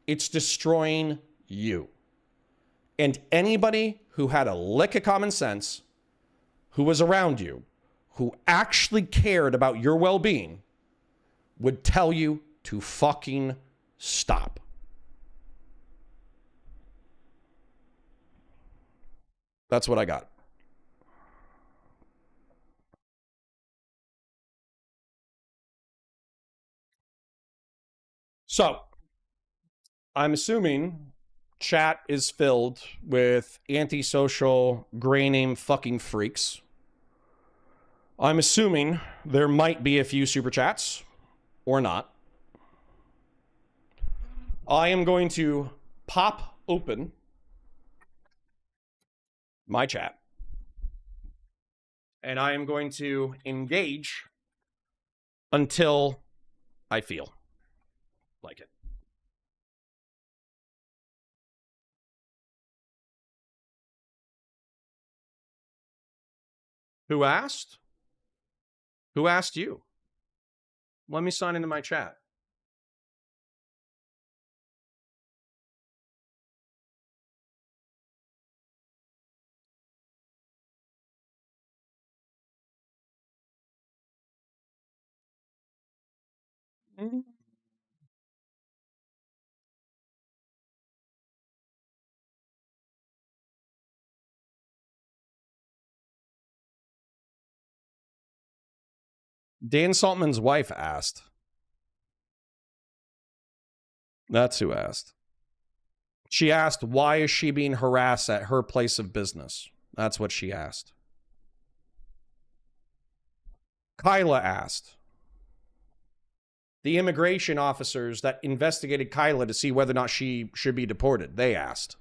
it's destroying you. And anybody who had a lick of common sense, who was around you, who actually cared about your well-being, would tell you to fucking stop. That's what I got. So, I'm assuming chat is filled with antisocial, gray name fucking freaks. I'm assuming there might be a few super chats, or not. I am going to pop open my chat, and I am going to engage until I feel like it. Who asked? Who asked you? Let me sign into my chat. Dan Saltman's wife asked. That's who asked. She asked, why is she being harassed at her place of business? That's what she asked. Kyla asked. The immigration officers that investigated Kyla to see whether or not she should be deported, they asked.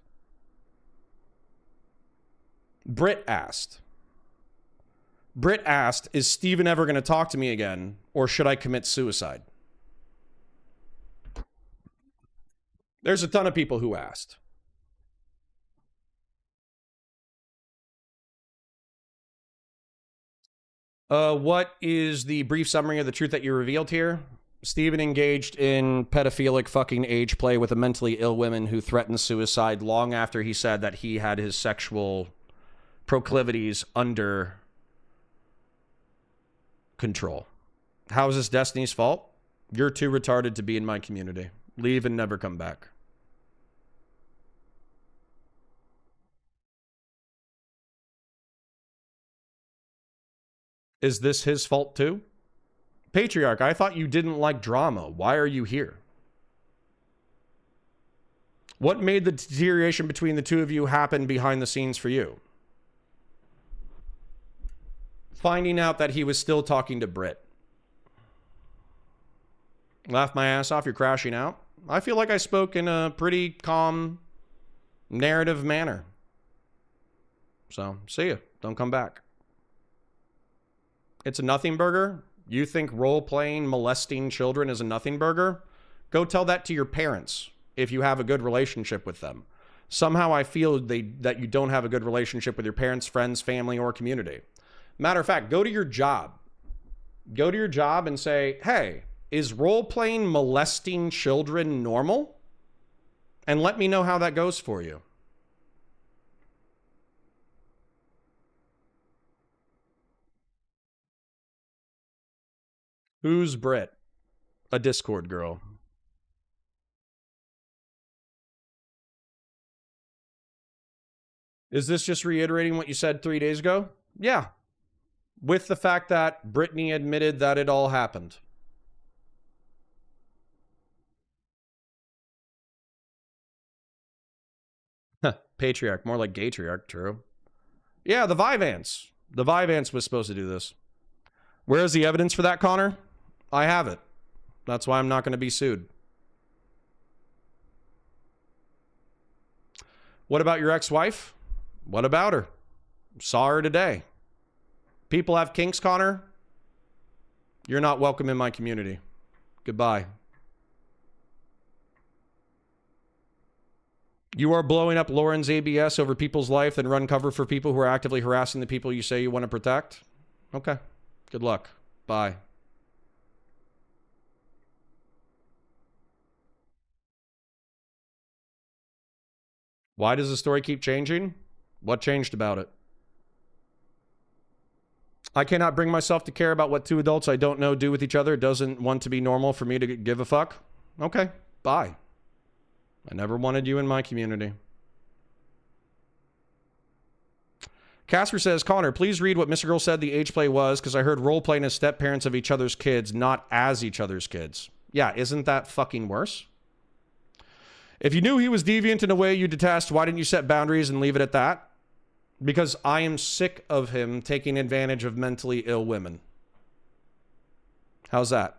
Britt asked. Britt asked, is Steven ever going to talk to me again, or should I commit suicide? There's a ton of people who asked. What is the brief summary of the truth that you revealed here? Steven engaged in pedophilic fucking age play with a mentally ill woman who threatened suicide long after he said that he had his sexual proclivities under control. How is this Destiny's fault? You're too retarded to be in my community. Leave and never come back. Is this his fault too? Patriarch, I thought you didn't like drama. Why are you here? What made the deterioration between the two of you happen behind the scenes for you? Finding out that he was still talking to Britt. Laugh my ass off, you're crashing out. I feel like I spoke in a pretty calm, narrative manner. So, see ya. Don't come back. It's a nothing burger? You think role-playing, molesting children is a nothing burger? Go tell that to your parents if you have a good relationship with them. Somehow I feel that you don't have a good relationship with your parents, friends, family, or community. Matter of fact, go to your job. Go to your job and say, hey, is role-playing molesting children normal? And let me know how that goes for you. Who's Brit? A Discord girl. Is this just reiterating what you said 3 days ago? Yeah. With the fact that Brittany admitted that it all happened. Patriarch, more like Gatriarch, true. Yeah, the Vyvanse. The Vyvanse was supposed to do this. Where's the evidence for that, Connor? I have it. That's why I'm not going to be sued. What about your ex-wife? What about her? Saw her today. People have kinks, Connor. You're not welcome in my community. Goodbye. You are blowing up Lauren's ABS over people's life, then run cover for people who are actively harassing the people you say you want to protect? Okay. Good luck. Bye. Why does the story keep changing? What changed about it? I cannot bring myself to care about what two adults I don't know do with each other. It doesn't want to be normal for me to give a fuck. Okay, bye. I never wanted you in my community. Casper says, Connor, please read what Mr. Girl said the age play was, because I heard role playing as step parents of each other's kids, not as each other's kids. Yeah, isn't that fucking worse? If you knew he was deviant in a way you detest, why didn't you set boundaries and leave it at that? Because I am sick of him taking advantage of mentally ill women. How's that?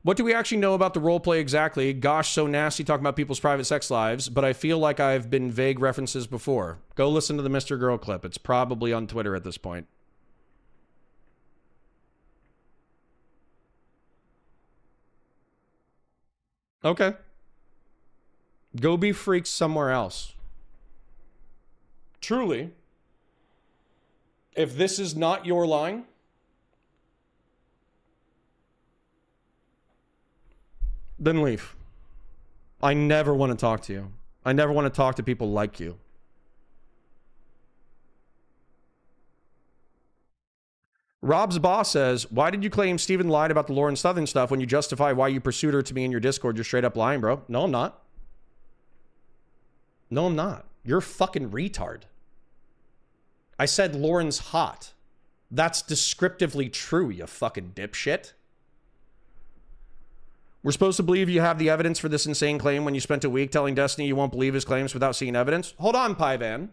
What do we actually know about the role play exactly? Gosh, so nasty talking about people's private sex lives, but I feel like I've been vague references before. Go listen to the Mr. Girl clip. It's probably on Twitter at this point. Okay. Go be freaks somewhere else. Truly, if this is not your line, then leave. I never want to talk to you. I never want to talk to people like you. Rob's boss says, why did you claim Steven lied about the Lauren Southern stuff when you justify why you pursued her to me in your Discord? You're straight up lying, bro. No, I'm not. No, I'm not. You're a fucking retard. I said Lauren's hot. That's descriptively true, you fucking dipshit. We're supposed to believe you have the evidence for this insane claim when you spent a week telling Destiny you won't believe his claims without seeing evidence? Hold on, Pyvan.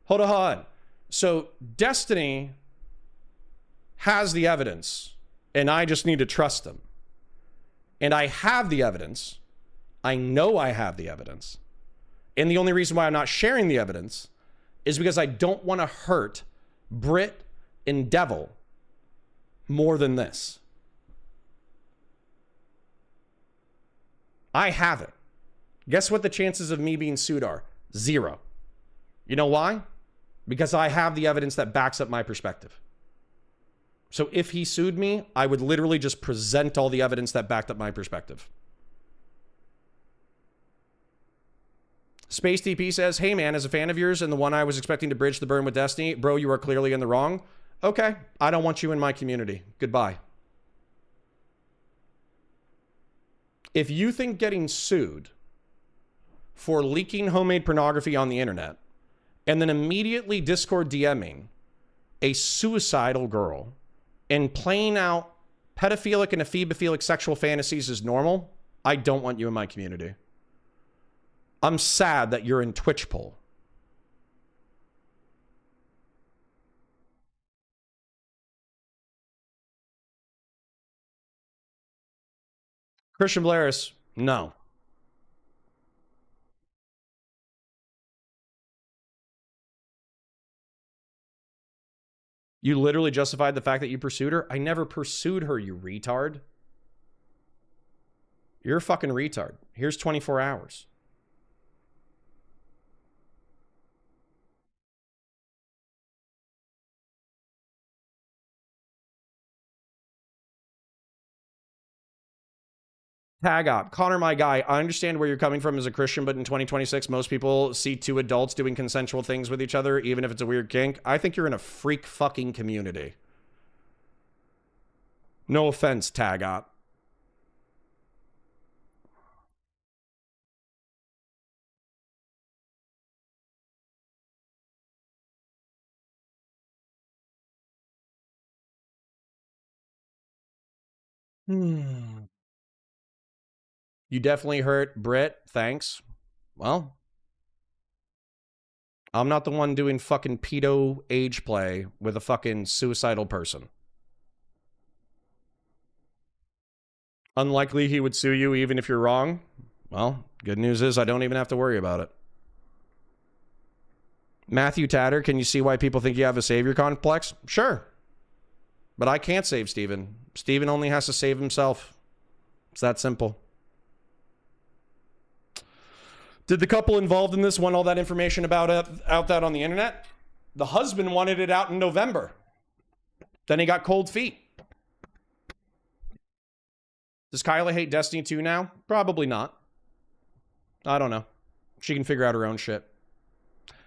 Hold on. So Destiny has the evidence, and I just need to trust them. And I have the evidence. I know I have the evidence. And the only reason why I'm not sharing the evidence is because I don't want to hurt Brit and Devil more than this. I have it. Guess what the chances of me being sued are? 0. You know why? Because I have the evidence that backs up my perspective. So if he sued me, I would literally just present all the evidence that backed up my perspective. Space TP says, hey man, as a fan of yours and the one I was expecting to bridge the burn with Destiny, bro, you are clearly in the wrong. Okay, I don't want you in my community. Goodbye. If you think getting sued for leaking homemade pornography on the internet and then immediately Discord DMing a suicidal girl and playing out pedophilic and ephemophilic sexual fantasies is normal, I don't want you in my community. I'm sad that you're in Twitch poll. Christian Blaris, no. You literally justified the fact that you pursued her? I never pursued her, you retard. You're a fucking retard. Here's 24 hours. Tag up. Connor, my guy, I understand where you're coming from as a Christian, but in 2026, most people see two adults doing consensual things with each other, even if it's a weird kink. I think you're in a freak fucking community. No offense, Tagot. You definitely hurt Brit. Thanks. Well, I'm not the one doing fucking pedo age play with a fucking suicidal person. Unlikely he would sue you even if you're wrong. Well, good news is I don't even have to worry about it. Matthew Tatter, can you see why people think you have a savior complex? Sure. But I can't save Steven. Steven only has to save himself. It's that simple. Did the couple involved in this want all that information about out that on the internet? The husband wanted it out in November. Then he got cold feet. Does Kyla hate Destiny 2 now? Probably not. I don't know. She can figure out her own shit.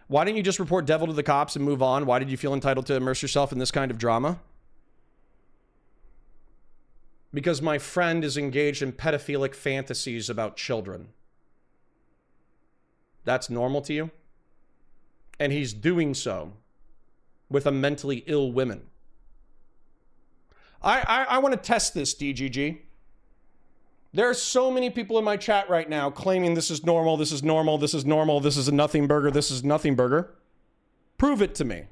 Why didn't you just report Devil to the cops and move on? Why did you feel entitled to immerse yourself in this kind of drama? Because my friend is engaged in pedophilic fantasies about children. That's normal to you? And he's doing so with a mentally ill woman. I want to test this, DGG. There are so many people in my chat right now claiming this is normal, this is normal, this is normal, this is a nothing burger, this is nothing burger. Prove it to me.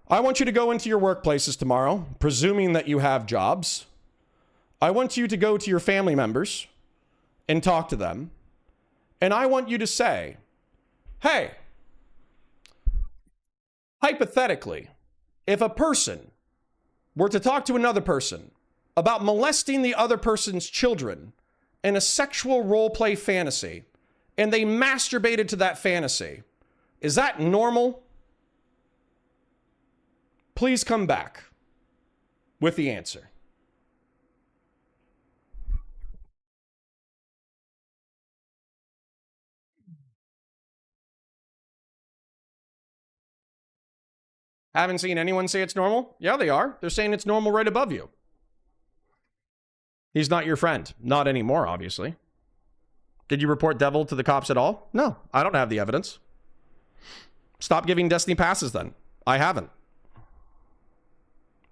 I want you to go into your workplaces tomorrow, presuming that you have jobs. I want you to go to your family members and talk to them. And I want you to say, hey, hypothetically, if a person were to talk to another person about molesting the other person's children in a sexual role play fantasy, and they masturbated to that fantasy, is that normal? Please come back with the answer. Haven't seen anyone say it's normal? Yeah, they are. They're saying it's normal right above you. He's not your friend. Not anymore, obviously. Did you report Devil to the cops at all? No, I don't have the evidence. Stop giving Destiny passes then. I haven't.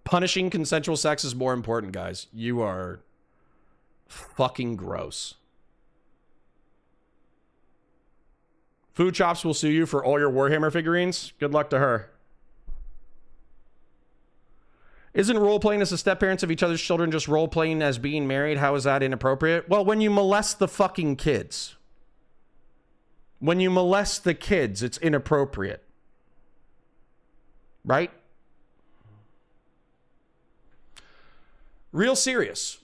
Punishing consensual sex is more important, guys. You are fucking gross. Food Chops will sue you for all your Warhammer figurines. Good luck to her. Isn't role-playing as the step-parents of each other's children just role-playing as being married? How is that inappropriate? Well, when you molest the fucking kids. When you molest the kids, it's inappropriate. Right? Real serious.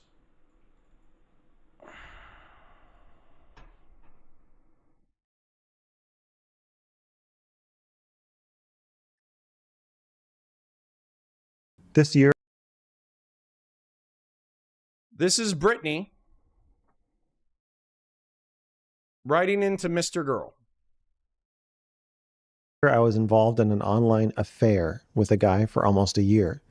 This year, This is Brittany writing into Mr. Girl. I was involved in an online affair with a guy for almost a year.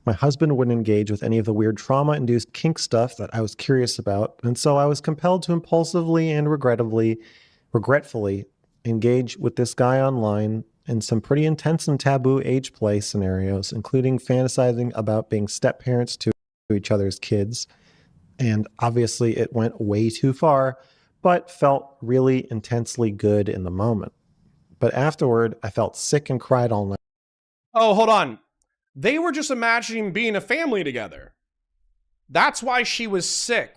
My husband wouldn't engage with any of the weird trauma-induced kink stuff that I was curious about, and so I was compelled to impulsively and regretfully engage with this guy online in some pretty intense and taboo age play scenarios, including fantasizing about being step-parents to each other's kids. And obviously it went way too far, but felt really intensely good in the moment. But afterward, I felt sick and cried all night. Oh, hold on. They were just imagining being a family together. That's why she was sick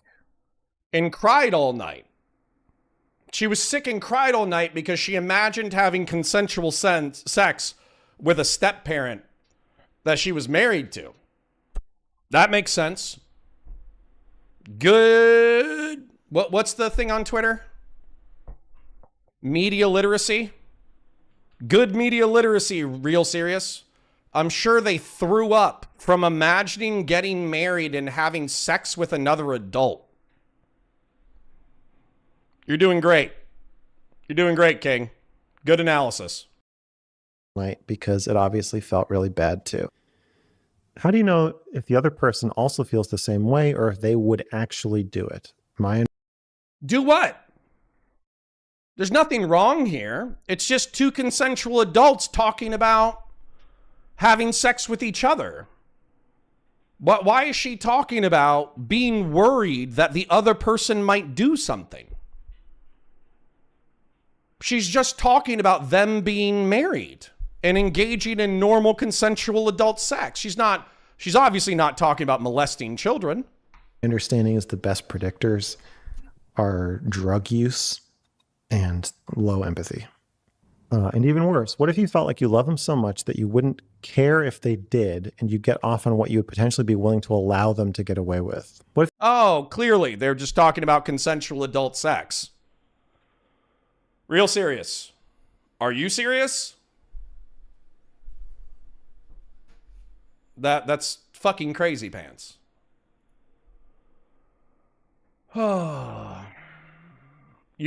and cried all night. She was sick and cried all night because she imagined having consensual sex with a step-parent that she was married to. That makes sense. Good. What's the thing on Twitter? Media literacy. Good media literacy, real serious. I'm sure they threw up from imagining getting married and having sex with another adult. You're doing great. You're doing great, King. Good analysis. Night because it obviously felt really bad too. How do you know if the other person also feels the same way or if they would actually do it? Do what? There's nothing wrong here. It's just two consensual adults talking about having sex with each other. Why is she talking about being worried that the other person might do something? She's just talking about them being married and engaging in normal consensual adult sex. She's obviously not talking about molesting children. Understanding is the best predictors are drug use and low empathy. And even worse, what if you felt like you love them so much that you wouldn't care if they did and you get off on what you would potentially be willing to allow them to get away with? What if Oh, clearly they're just talking about consensual adult sex. Real serious. Are you serious? That's fucking crazy pants. You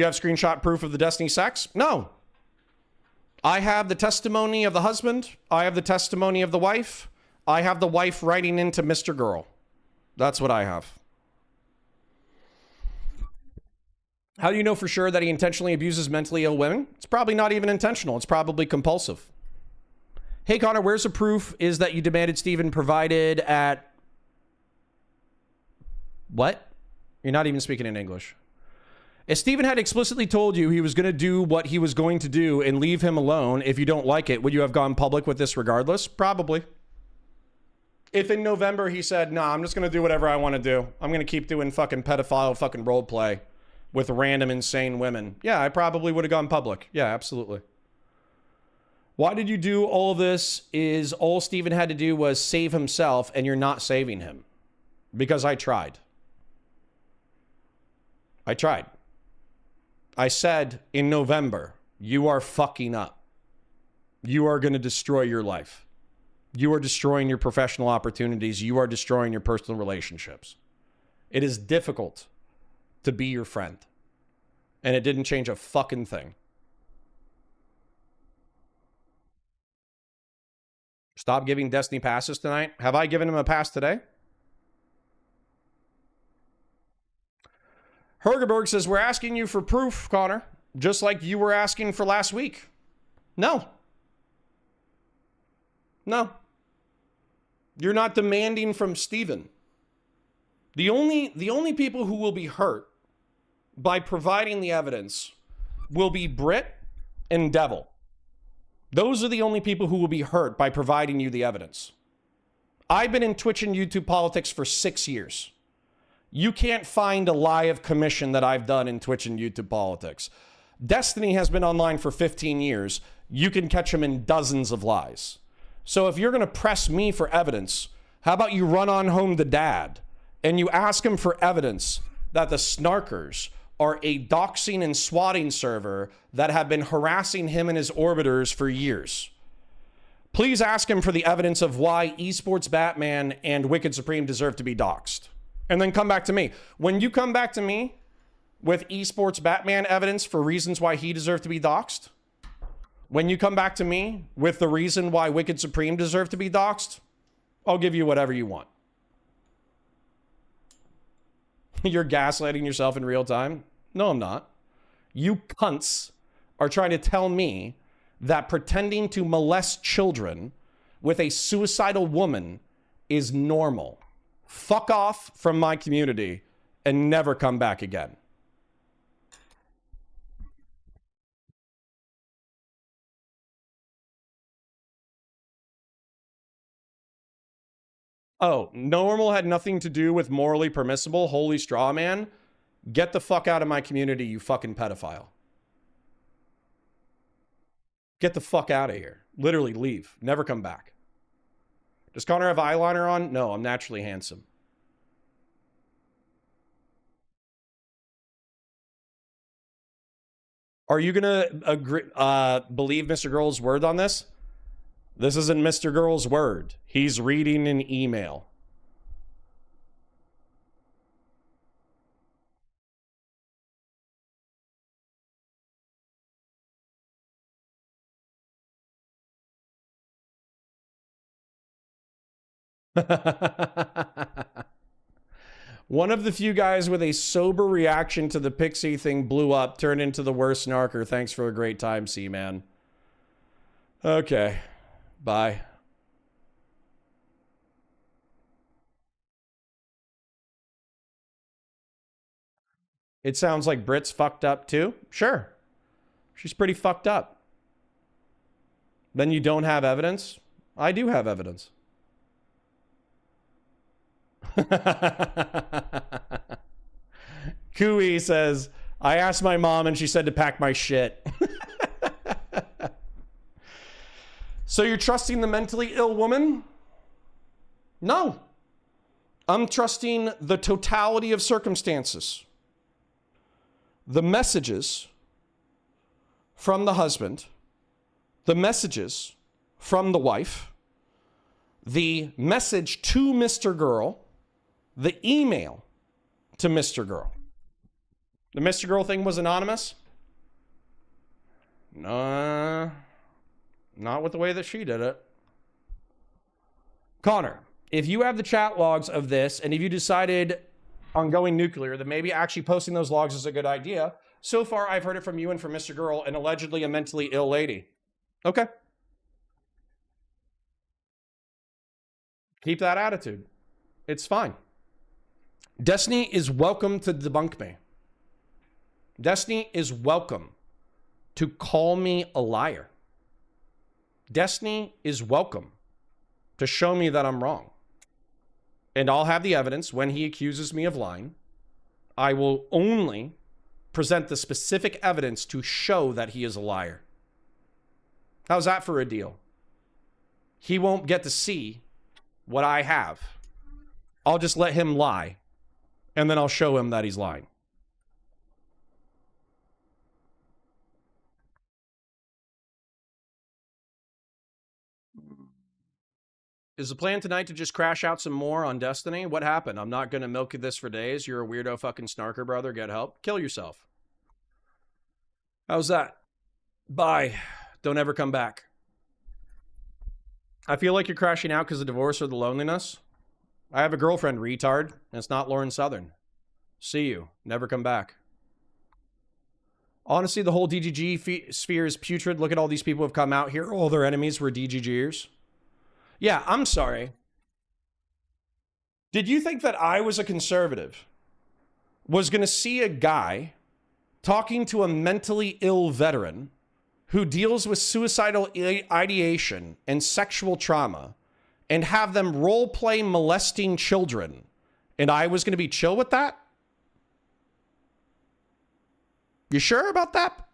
have screenshot proof of the Destiny sex? No. I have the testimony of the husband. I have the testimony of the wife. I have the wife writing into Mr. Girl. That's what I have. How do you know for sure that he intentionally abuses mentally ill women? It's probably not even intentional. It's probably compulsive. Hey, Connor, where's the proof is that you demanded Steven provided at... What? You're not even speaking in English. If Steven had explicitly told you he was going to do what he was going to do and leave him alone if you don't like it, would you have gone public with this regardless? Probably. If in November he said, nah, I'm just going to do whatever I want to do. I'm going to keep doing fucking pedophile fucking role play with random insane women. Yeah, I probably would have gone public. Yeah, absolutely. Why did you do all of this? Is all Steven had to do was save himself and you're not saving him. Because I tried. I tried. I said in November, you are fucking up. You are going to destroy your life. You are destroying your professional opportunities. You are destroying your personal relationships. It is difficult to be your friend. And it didn't change a fucking thing. Stop giving Destiny passes tonight. Have I given him a pass today? Hergerberg says, we're asking you for proof, Connor, just like you were asking for last week. No. No. You're not demanding from Steven. The only people who will be hurt by providing the evidence will be Brit and Devil. Those are the only people who will be hurt by providing you the evidence. I've been in Twitch and YouTube politics for 6 years. You can't find a lie of commission that I've done in Twitch and YouTube politics. Destiny has been online for 15 years. You can catch him in dozens of lies. So if you're going to press me for evidence, how about you run on home to Dad and you ask him for evidence that the Snarkers are a doxing and swatting server that have been harassing him and his orbiters for years. Please ask him for the evidence of why Esports Batman and Wicked Supreme deserve to be doxed. And then come back to me. When you come back to me with Esports Batman evidence for reasons why he deserved to be doxed, when you come back to me with the reason why Wicked Supreme deserved to be doxed, I'll give you whatever you want. You're gaslighting yourself in real time? No, I'm not. You cunts are trying to tell me that pretending to molest children with a suicidal woman is normal. Fuck off from my community and never come back again. Oh, normal had nothing to do with morally permissible. Holy straw man. Get the fuck out of my community, you fucking pedophile. Get the fuck out of here. Literally leave. Never come back. Does Connor have eyeliner on? No, I'm naturally handsome. Are you gonna agree, believe Mr. Girl's word on this? This isn't Mr. Girl's word. He's reading an email. One of the few guys with a sober reaction to the Pixie thing blew up, turned into the worst snarker. Thanks for a great time, C-Man. Okay. Bye. It sounds like Brit's fucked up too. Sure. She's pretty fucked up. Then you don't have evidence? I do have evidence. Cooey says, I asked my mom and she said to pack my shit. So you're trusting the mentally ill woman? No. I'm trusting the totality of circumstances. The messages from the husband, the messages from the wife, the message to Mr. Girl, the email to Mr. Girl. The Mr. Girl thing was anonymous? No, not with the way that she did it. Connor, if you have the chat logs of this, and if you decided on going nuclear, then maybe actually posting those logs is a good idea. So far, I've heard it from you and from Mr. Girl, and allegedly a mentally ill lady. Okay. Keep that attitude. It's fine. Destiny is welcome to debunk me. Destiny is welcome to call me a liar. Destiny is welcome to show me that I'm wrong. And I'll have the evidence when he accuses me of lying. I will only present the specific evidence to show that he is a liar. How's that for a deal? He won't get to see what I have. I'll just let him lie, and then I'll show him that he's lying. Is the plan tonight to just crash out some more on Destiny? What happened? I'm not going to milk this for days. You're a weirdo fucking snarker, brother. Get help. Kill yourself. How's that? Bye. Don't ever come back. I feel like you're crashing out because of divorce or the loneliness. I have a girlfriend, retard, and it's not Lauren Southern. See you. Never come back. Honestly, the whole DGG sphere is putrid. Look at all these people who have come out here. All their enemies were DGGers. Yeah, I'm sorry. Did you think that I was a conservative, was going to see a guy talking to a mentally ill veteran who deals with suicidal ideation and sexual trauma and have them role play molesting children, and I was going to be chill with that? You sure about that?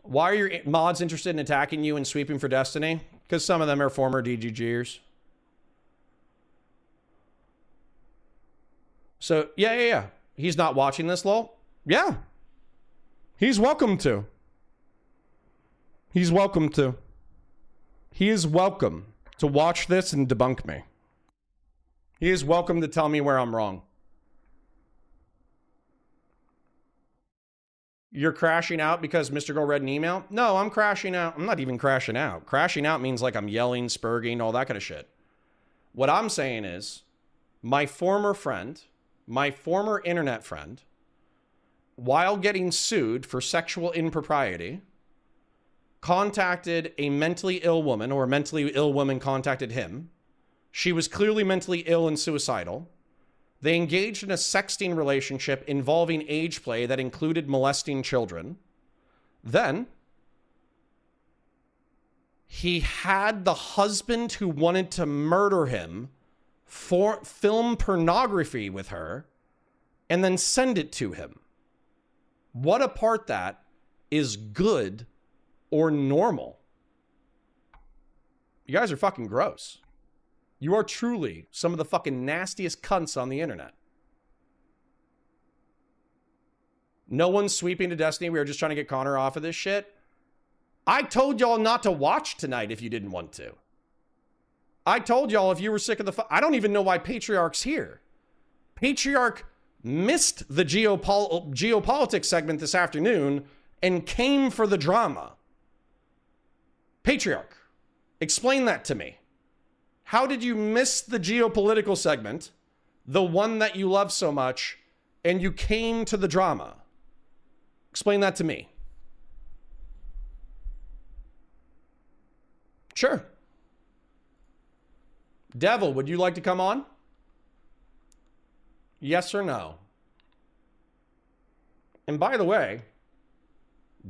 Why are your mods interested in attacking you and sweeping for Destiny? Because some of them are former DGGers. So, yeah. He's not watching this, lol? Yeah. He's welcome to. He's welcome to. He is welcome to watch this and debunk me. He is welcome to tell me where I'm wrong. You're crashing out because Mr. Girl read an email? No, I'm crashing out. I'm not even crashing out. Crashing out means like I'm yelling, spurging, all that kind of shit. What I'm saying is my former friend, my former internet friend, while getting sued for sexual impropriety, contacted a mentally ill woman, or a mentally ill woman contacted him. She was clearly mentally ill and suicidal. They engaged in a sexting relationship involving age play that included molesting children. Then, he had the husband who wanted to murder him film pornography with her and then send it to him. What a part that is good or normal. You guys are fucking gross. You are truly some of the fucking nastiest cunts on the internet. No one's sweeping to Destiny. We were just trying to get Connor off of this shit. I told y'all not to watch tonight if you didn't want to. I told y'all if you were sick of the... I don't even know why Patriarch's here. Patriarch missed the geopolitics segment this afternoon and came for the drama. Patriarch, Explain that to me. How did you miss the geopolitical segment, the one that you love so much, and you came to the drama? Explain that to me. Sure. Devil, would you like to come on? Yes or no? And by the way,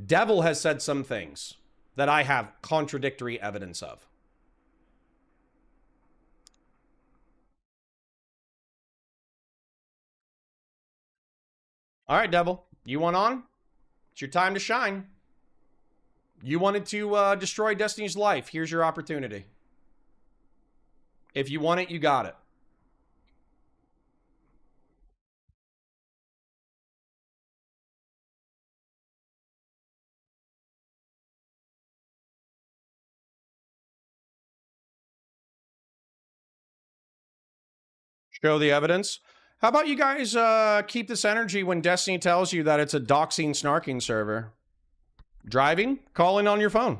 Devil has said some things that I have contradictory evidence of. All right, Devil, you want on? It's your time to shine. You wanted to destroy Destiny's life. Here's your opportunity. If you want it, you got it. Show the evidence. How about you guys keep this energy when Destiny tells you that it's a doxing, snarking server? Driving? Call in on your phone.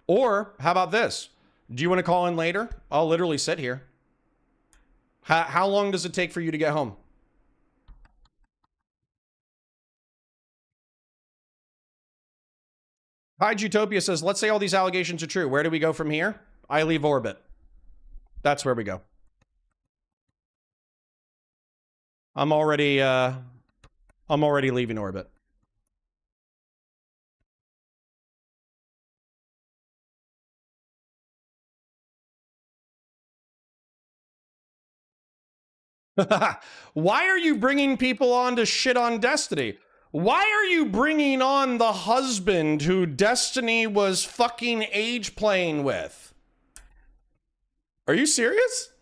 Or, how about this? Do you want to call in later? I'll literally sit here. How long does it take for you to get home? Hyde Utopia says, let's say all these allegations are true. Where do we go from here? I leave orbit. That's where we go. I'm already leaving orbit. Why are you bringing people on to shit on Destiny? Why are you bringing on the husband who Destiny was fucking age playing with? Are you serious?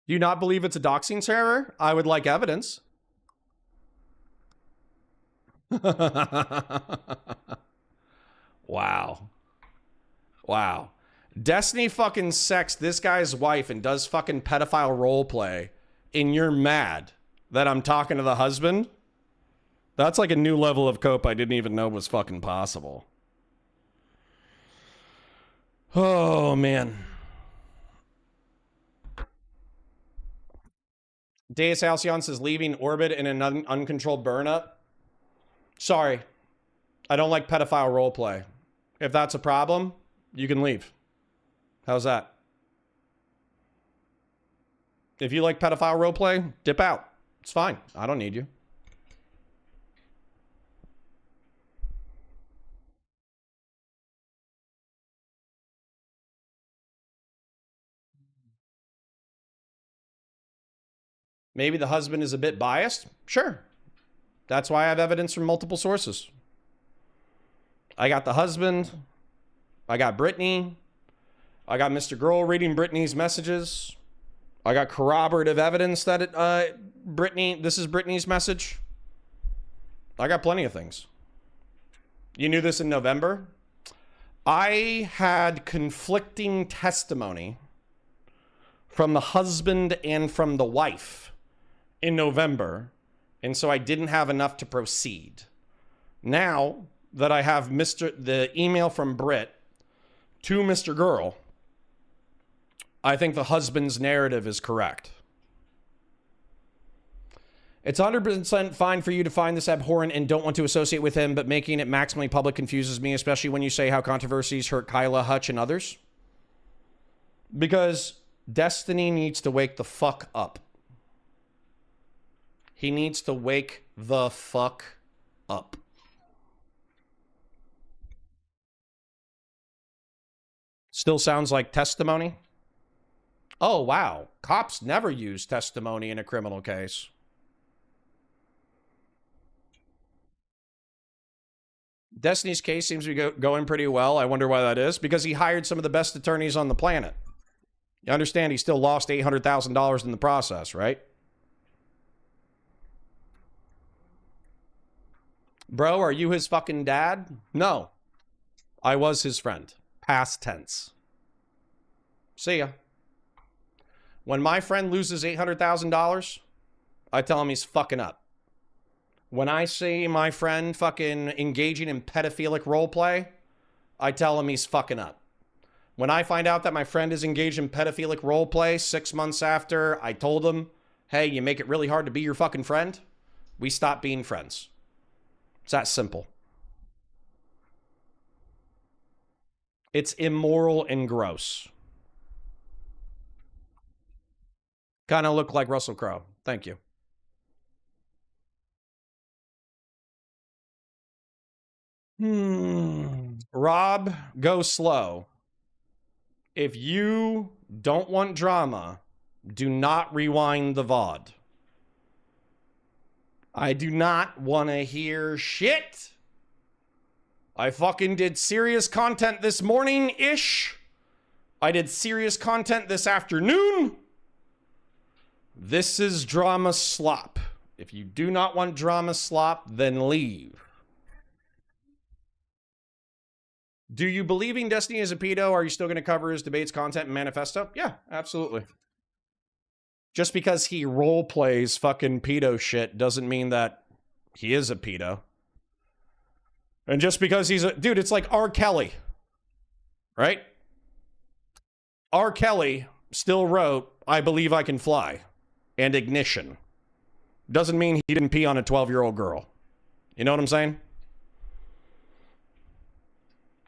Do you not believe it's a doxing server? I would like evidence. Wow. Wow. Destiny fucking sexed this guy's wife and does fucking pedophile roleplay, and you're mad that I'm talking to the husband? That's like a new level of cope I didn't even know was fucking possible. Oh, man. Deus Halcyon says leaving orbit in an uncontrolled burnup. Sorry. I don't like pedophile roleplay. If that's a problem, you can leave. How's that? If you like pedophile roleplay, dip out. It's fine. I don't need you. Maybe the husband is a bit biased. Sure. That's why I have evidence from multiple sources. I got the husband. I got Brittany. I got Mr. Girl reading Brittany's messages. I got corroborative evidence that this is Brittany's message. I got plenty of things. You knew this in November? I had conflicting testimony from the husband and from the wife in November, and so I didn't have enough to proceed. Now that I have the email from Britt to Mr. Girl, I think the husband's narrative is correct. It's 100% fine for you to find this abhorrent and don't want to associate with him, but making it maximally public confuses me, especially when you say how controversies hurt Kyla, Hutch, and others. Because Destiny needs to wake the fuck up. He needs to wake the fuck up. Still sounds like testimony? Oh, wow. Cops never use testimony in a criminal case. Destiny's case seems to be going pretty well. I wonder why that is. Because he hired some of the best attorneys on the planet. You understand he still lost $800,000 in the process, right? Bro, are you his fucking dad? No. I was his friend. Past tense. See ya. When my friend loses $800,000, I tell him he's fucking up. When I see my friend fucking engaging in pedophilic roleplay, I tell him he's fucking up. When I find out that my friend is engaged in pedophilic roleplay 6 months after I told him, hey, you make it really hard to be your fucking friend, we stop being friends. It's that simple. It's immoral and gross. Kind of look like Russell Crowe. Thank you. Rob, go slow. If you don't want drama, do not rewind the VOD. I do not want to hear shit. I fucking did serious content this morning-ish. I did serious content this afternoon. This is drama slop. If you do not want drama slop, then leave. Do you believe in Destiny as a pedo? Are you still going to cover his debates, content, and manifesto? Yeah, absolutely. Just because he role plays fucking pedo shit doesn't mean that he is a pedo. And just because he's a... Dude, it's like R. Kelly. Right? R. Kelly still wrote, I Believe I Can Fly. And Ignition. Doesn't mean he didn't pee on a 12-year-old girl. You know what I'm saying?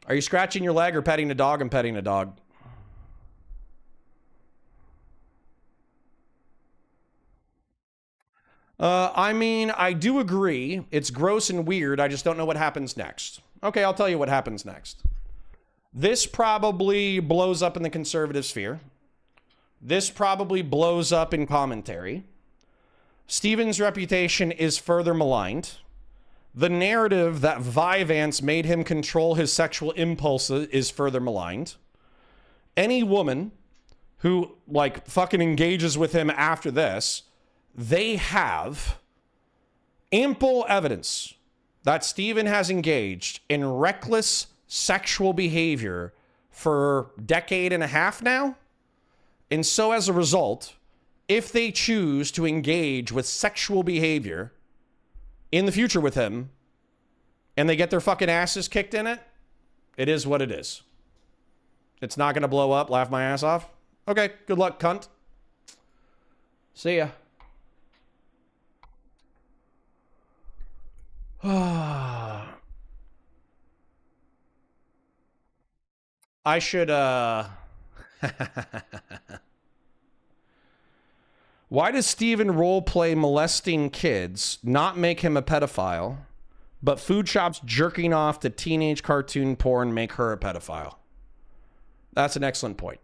Are you scratching your leg or petting a dog? I'm petting a dog. I mean, I do agree. It's gross and weird. I just don't know what happens next. Okay, I'll tell you what happens next. This probably blows up in the conservative sphere. This probably blows up in commentary. Steven's reputation is further maligned. The narrative that Vyvanse made him control his sexual impulses is further maligned. Any woman who, like, fucking engages with him after this, they have ample evidence that Steven has engaged in reckless sexual behavior for a decade and a half now. And so as a result, if they choose to engage with sexual behavior in the future with him, and they get their fucking asses kicked in it, it is what it is. It's not going to blow up, laugh my ass off. Okay, good luck, cunt. See ya. I should, Why does Steven roleplay molesting kids not make him a pedophile, but Food Shop's jerking off to teenage cartoon porn make her a pedophile? That's an excellent point.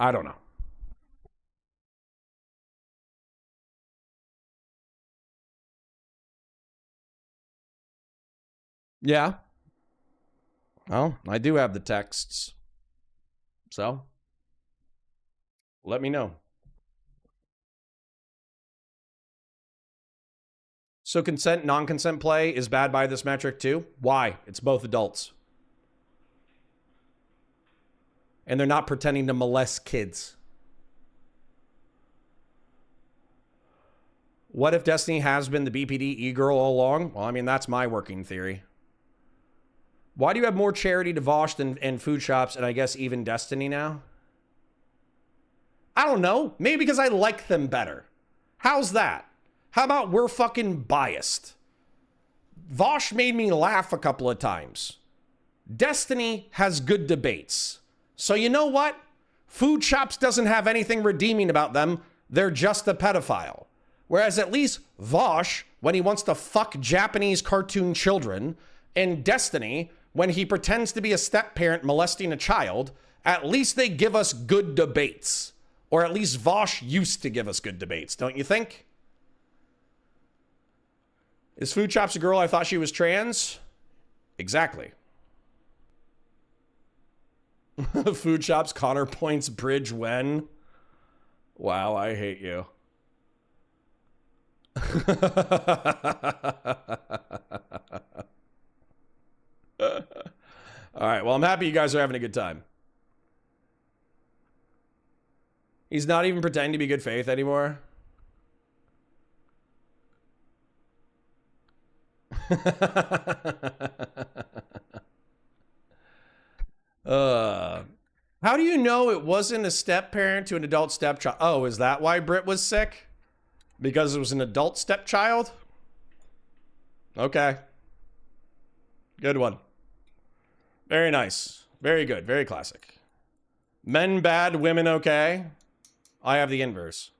I don't know. Yeah. Well, I do have the texts. So, let me know. So consent, non-consent play is bad by this metric too? Why? It's both adults. And they're not pretending to molest kids. What if Destiny has been the BPD e-girl all along? Well, I mean, that's my working theory. Why do you have more charity to Vosh than Food Shops and I guess even Destiny now? I don't know. Maybe because I like them better. How's that? How about we're fucking biased? Vosh made me laugh a couple of times. Destiny has good debates. So you know what? Food Shops doesn't have anything redeeming about them. They're just a pedophile. Whereas at least Vosh, when he wants to fuck Japanese cartoon children, and Destiny, when he pretends to be a step-parent molesting a child, at least they give us good debates. Or at least Vosh used to give us good debates, don't you think? Is Food Shops a girl? I thought she was trans. Exactly. Food Shops, Connor points Bridge when. Wow, I hate you. All right, well, I'm happy you guys are having a good time. He's not even pretending to be good faith anymore. How do you know it wasn't a step parent to an adult stepchild? Oh, is that why Britt was sick? Because it was an adult stepchild? Okay. Good one. Very nice. Very good. Very classic. Men bad, women okay. I have the inverse.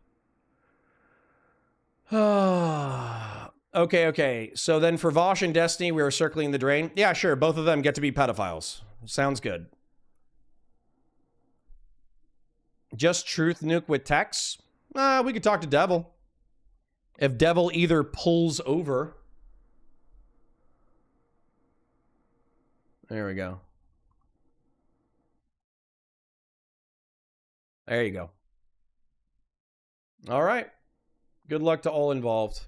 Okay. So then for Vosh and Destiny, we were circling the drain. Yeah, sure. Both of them get to be pedophiles. Sounds good. Just truth nuke with Tex? We could talk to Devil. If Devil either pulls over. There we go. There you go. All right. Good luck to all involved.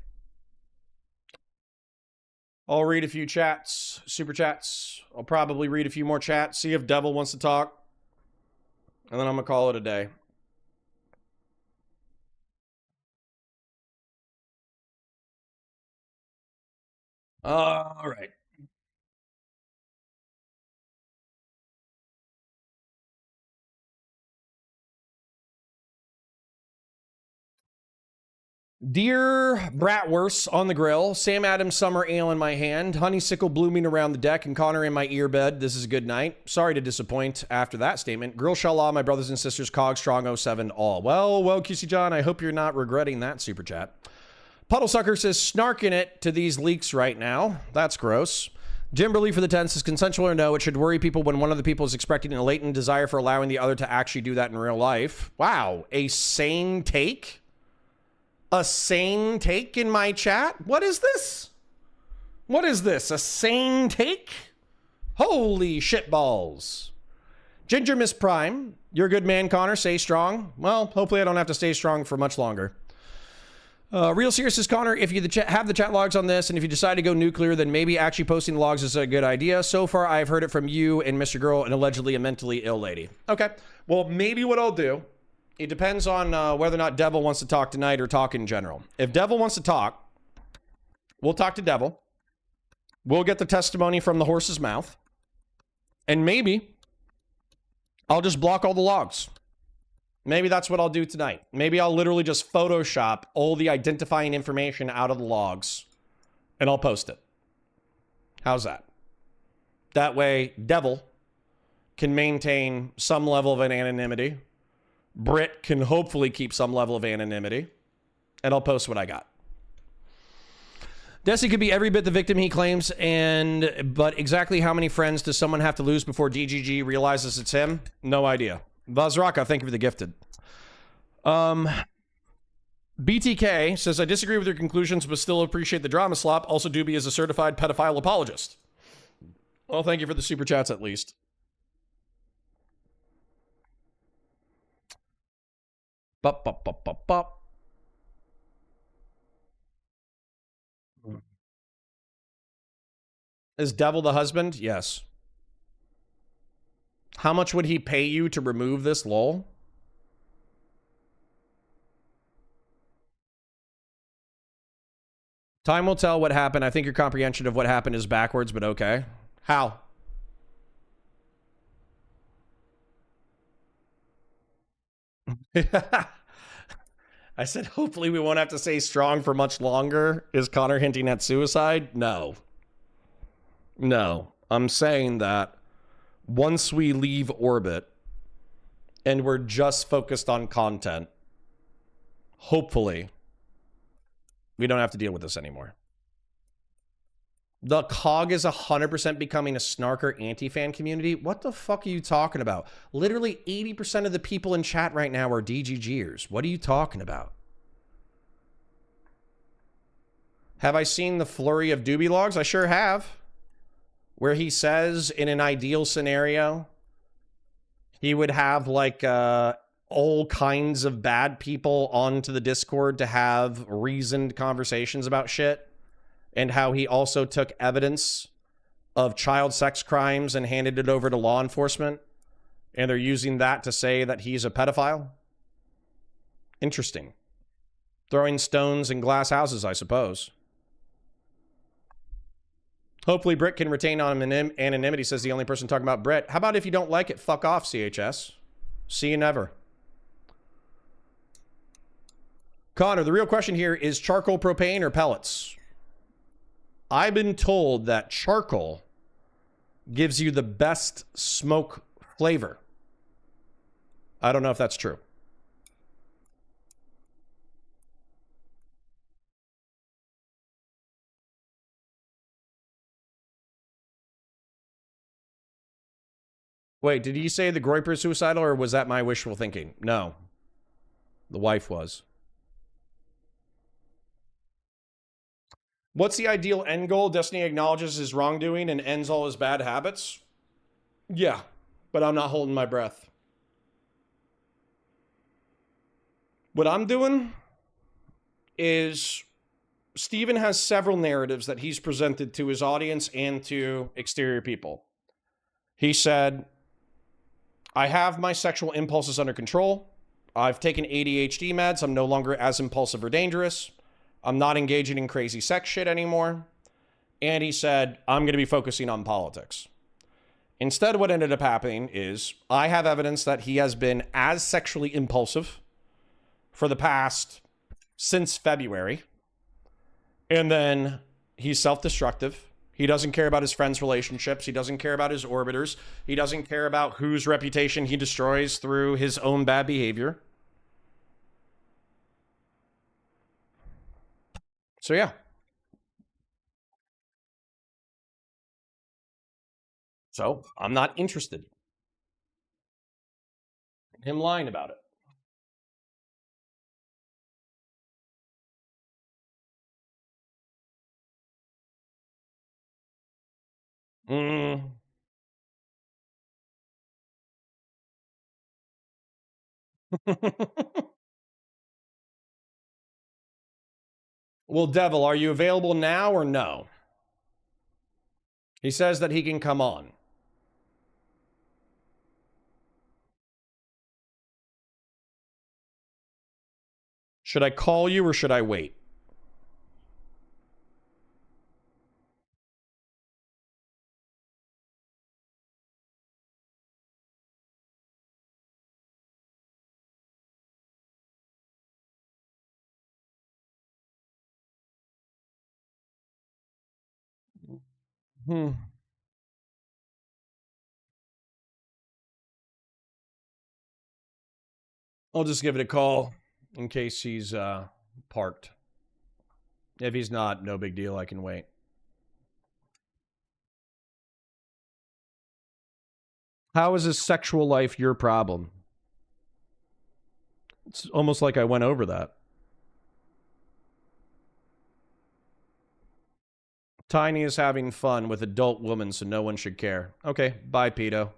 I'll read a few chats, super chats. I'll probably read a few more chats, see if Devil wants to talk. And then I'm going to call it a day. All right. Dear Bratwurst on the grill, Sam Adams summer ale in my hand, honeysuckle blooming around the deck, and Connor in my earbed. This is a good night. Sorry to disappoint after that statement. Grill Shallah, my brothers and sisters, Cog Strong 07 all. Well, QC John, I hope you're not regretting that super chat. Puddlesucker says, snarking it to these leaks right now. That's gross. Jimberly for the 10 says, consensual or no, it should worry people when one of the people is expecting a latent desire for allowing the other to actually do that in real life. Wow, a sane take? A sane take in my chat? What is this? What is this? A sane take? Holy shitballs. Ginger Miss Prime, you're a good man, Connor. Stay strong. Well, hopefully I don't have to stay strong for much longer. Real serious is Connor, if you have the chat logs on this, and if you decide to go nuclear, then maybe actually posting the logs is a good idea. So far, I've heard it from you and Mr. Girl and allegedly a mentally ill lady. Okay. Well, maybe what I'll do, it depends on whether or not Devil wants to talk tonight or talk in general. If Devil wants to talk, we'll talk to Devil. We'll get the testimony from the horse's mouth. And maybe I'll just block all the logs. Maybe that's what I'll do tonight. Maybe I'll literally just Photoshop all the identifying information out of the logs and I'll post it. How's that? That way, Devil can maintain some level of an anonymity. Britt can hopefully keep some level of anonymity. And I'll post what I got. Desi could be every bit the victim he claims, but exactly how many friends does someone have to lose before DGG realizes it's him? No idea. Vazraka, thank you for the gifted. BTK says, I disagree with your conclusions, but still appreciate the drama slop. Also, Doobie is a certified pedophile apologist. Well, thank you for the super chats at least. Bop, bop, bop, bop, bop. Is Devil the husband? Yes. How much would he pay you to remove this lol? Time will tell what happened. I think your comprehension of what happened is backwards, but okay. How? I said, hopefully we won't have to stay strong for much longer. Is Connor hinting at suicide? No. No. I'm saying that once we leave orbit and we're just focused on content, hopefully we don't have to deal with this anymore. The COG is 100% becoming a snarker anti-fan community. What the fuck are you talking about? Literally 80% of the people in chat right now are DGGers. What are you talking about? Have I seen the flurry of Doobie logs? I sure have. Where he says in an ideal scenario, he would have like all kinds of bad people onto the Discord to have reasoned conversations about shit. And how he also took evidence of child sex crimes and handed it over to law enforcement. And they're using that to say that he's a pedophile. Interesting. Throwing stones in glass houses, I suppose. Hopefully Britt can retain anonymity, says the only person talking about Britt. How about if you don't like it, fuck off, CHS. See you never. Connor, the real question here is charcoal, propane, or pellets? I've been told that charcoal gives you the best smoke flavor. I don't know if that's true. Wait, did he say the Groiper is suicidal, or was that my wishful thinking? No. The wife was. What's the ideal end goal? Destiny acknowledges his wrongdoing and ends all his bad habits? Yeah, but I'm not holding my breath. What I'm doing is Steven has several narratives that he's presented to his audience and to exterior people. He said, I have my sexual impulses under control. I've taken ADHD meds. I'm no longer as impulsive or dangerous. I'm not engaging in crazy sex shit anymore. And he said, I'm going to be focusing on politics. Instead, what ended up happening is I have evidence that he has been as sexually impulsive for the past, since February. And then he's self-destructive. He doesn't care about his friends' relationships. He doesn't care about his orbiters. He doesn't care about whose reputation he destroys through his own bad behavior. So yeah. So I'm not interested in him lying about it. Well, Devil, are you available now or no? He says that he can come on. Should I call you or should I wait? I'll just give it a call in case he's parked. If he's not, no big deal. I can wait. How is his sexual life your problem? It's almost like I went over that. Tiny is having fun with adult women, so no one should care. Okay, bye, pedo.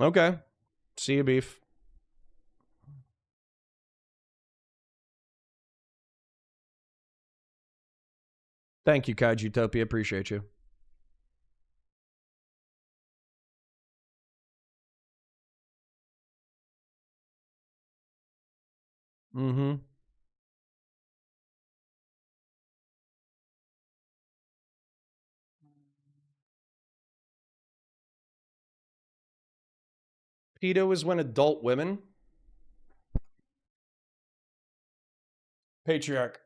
Okay. See you, beef. Thank you, Kaijutopia. Appreciate you. Mm-hmm. Pedo is when adult women. Patriarch.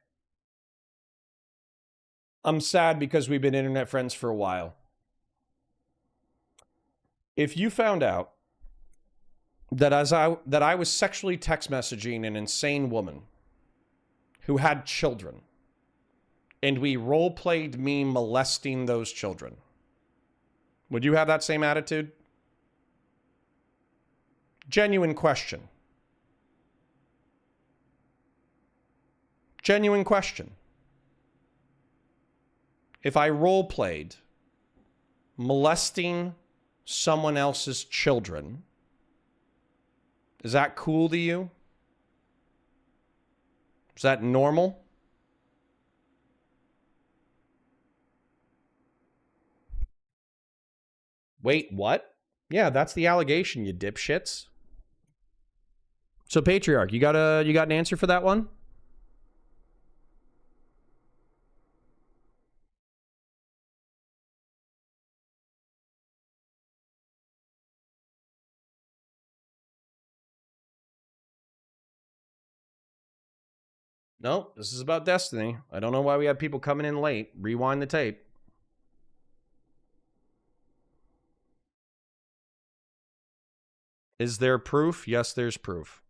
I'm sad because we've been internet friends for a while. If you found out that I was sexually text messaging an insane woman who had children, and we role played me molesting those children, would you have that same attitude? Genuine question. Genuine question. If I role played molesting someone else's children, is that cool to you? Is that normal? Wait, what? Yeah, that's the allegation, you dipshits. So Patriarch, you got an answer for that one? No, this is about Destiny. I don't know why we have people coming in late. Rewind the tape. Is there proof? Yes, there's proof.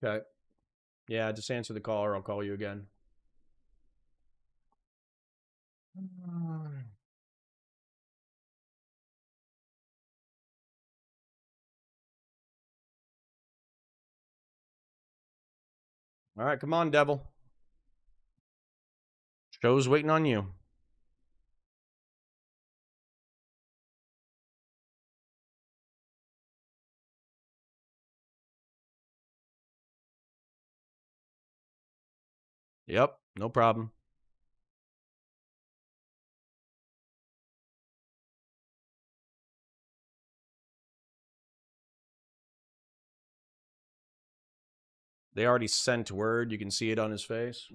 Okay. Yeah, just answer the call or I'll call you again. All right, come on, devil. Show's waiting on you. Yep, no problem. They already sent word. You can see it on his face.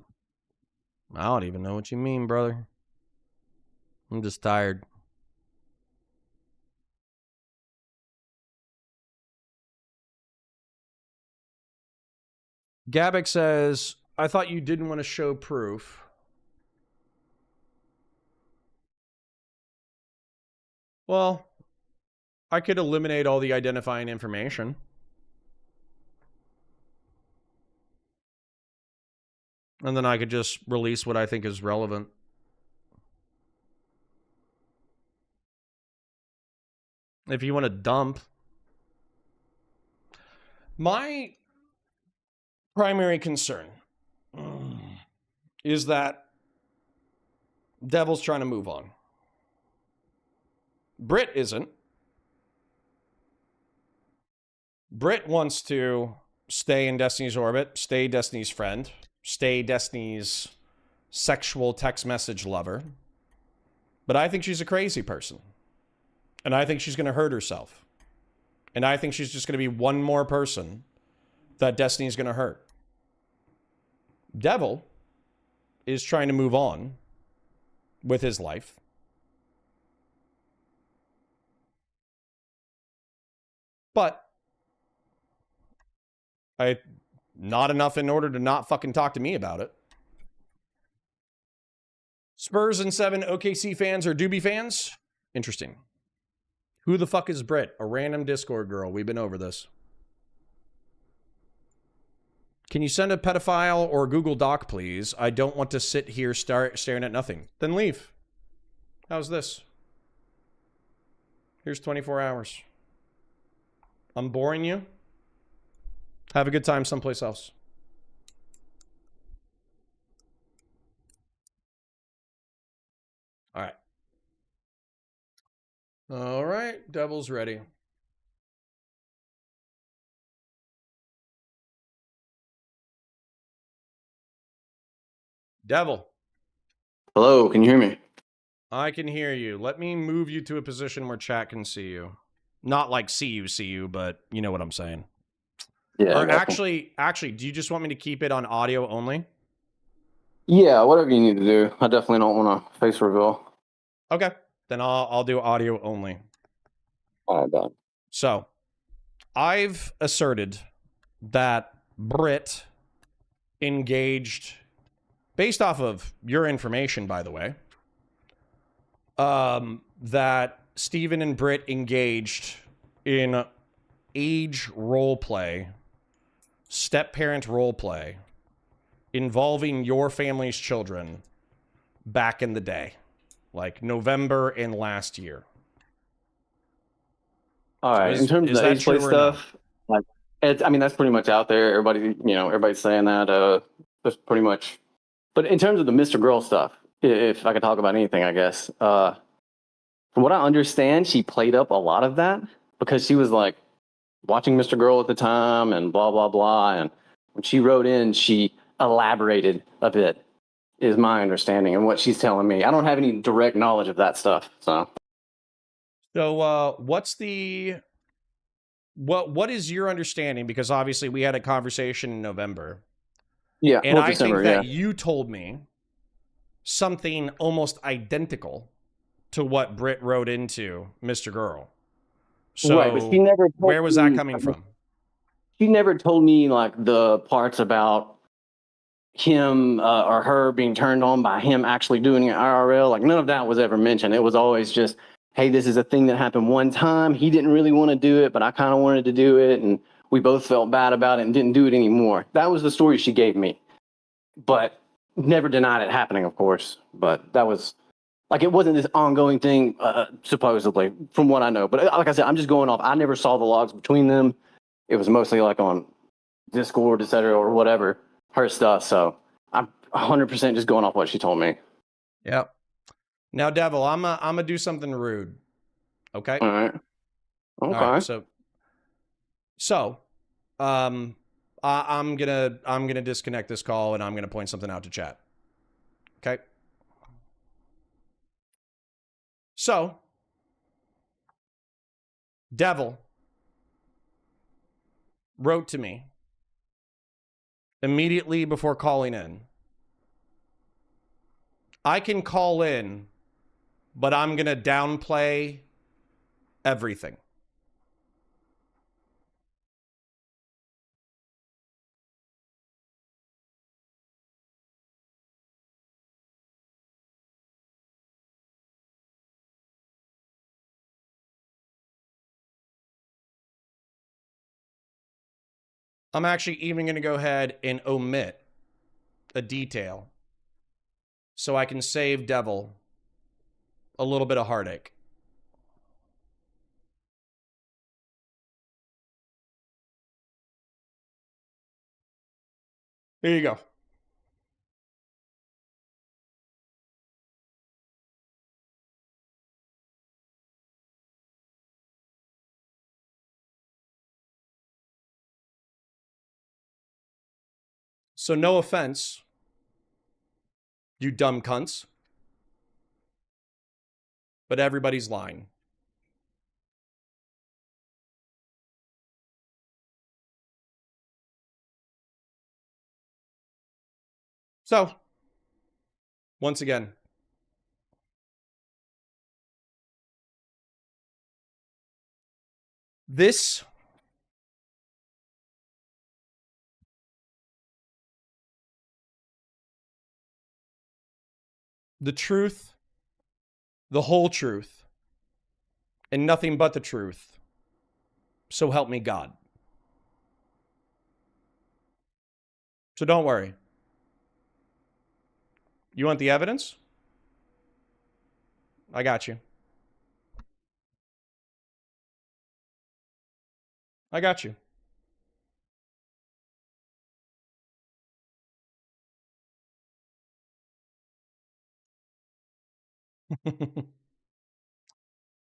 I don't even know what you mean, brother. I'm just tired. Gabik says, I thought you didn't want to show proof. Well, I could eliminate all the identifying information. And then I could just release what I think is relevant. If you want to dump. My primary concern is that Devil's trying to move on. Brit isn't. Brit wants to stay in Destiny's orbit, stay Destiny's friend, stay Destiny's sexual text message lover. But I think she's a crazy person. And I think she's going to hurt herself. And I think she's just going to be one more person that Destiny's going to hurt. Devil is trying to move on with his life. But not enough in order to not fucking talk to me about it. Spurs and 7 OKC fans or Doobie fans? Interesting. Who the fuck is Brit? A random Discord girl. We've been over this. Can you send a pedophile or Google Doc, please? I don't want to sit here staring at nothing. Then leave. How's this? Here's 24 hours. I'm boring you. Have a good time someplace else. All right. All right. Devil's ready. Devil. Hello, can you hear me? I can hear you. Let me move you to a position where chat can see you. Not like see you, but you know what I'm saying. Yeah. Or actually, do you just want me to keep it on audio only? Yeah, whatever you need to do. I definitely don't want to face reveal. Okay. Then I'll do audio only. All right, done. So, I've asserted that Brit engaged, based off of your information, by the way, that Steven and Brit engaged in age roleplay, step-parent roleplay, involving your family's children back in the day, like November and last year. All right. In terms of the age play stuff, like I mean, that's pretty much out there. Everybody's saying that. That's pretty much. But in terms of the Mr. Girl stuff, if I could talk about anything, I guess. From what I understand, she played up a lot of that because she was like, watching Mr. Girl at the time and blah, blah, blah. And when she wrote in, she elaborated a bit, is my understanding and what she's telling me. I don't have any direct knowledge of that stuff. So what's the, what is your understanding? Because obviously we had a conversation in November. Yeah. And well, I December, think that you told me something almost identical to what Britt wrote into Mr. Girl. So right, but she never told where was that me, coming from? She never told me like the parts about him or her being turned on by him actually doing an IRL. Like none of that was ever mentioned. It was always just, hey, this is a thing that happened one time. He didn't really want to do it, but I kind of wanted to do it. And we both felt bad about it and didn't do it anymore. That was the story she gave me, but never denied it happening, of course. But that was like, it wasn't this ongoing thing, supposedly, from what I know. But like I said, I'm just going off. I never saw the logs between them. It was mostly like on Discord, et cetera, or whatever, her stuff. So I'm 100% just going off what she told me. Yep. Now, Devil, I'm gonna do something rude. Okay. All right. Okay. All right, so, I'm gonna disconnect this call and I'm gonna point something out to chat. Okay. So, Devil wrote to me immediately before calling in. I can call in, but I'm going to downplay everything. I'm actually even going to go ahead and omit a detail so I can save Devil a little bit of heartache. Here you go. So no offense, you dumb cunts, but everybody's lying. So, once again, this the truth, the whole truth, and nothing but the truth. So help me God. So don't worry. You want the evidence? I got you. I got you.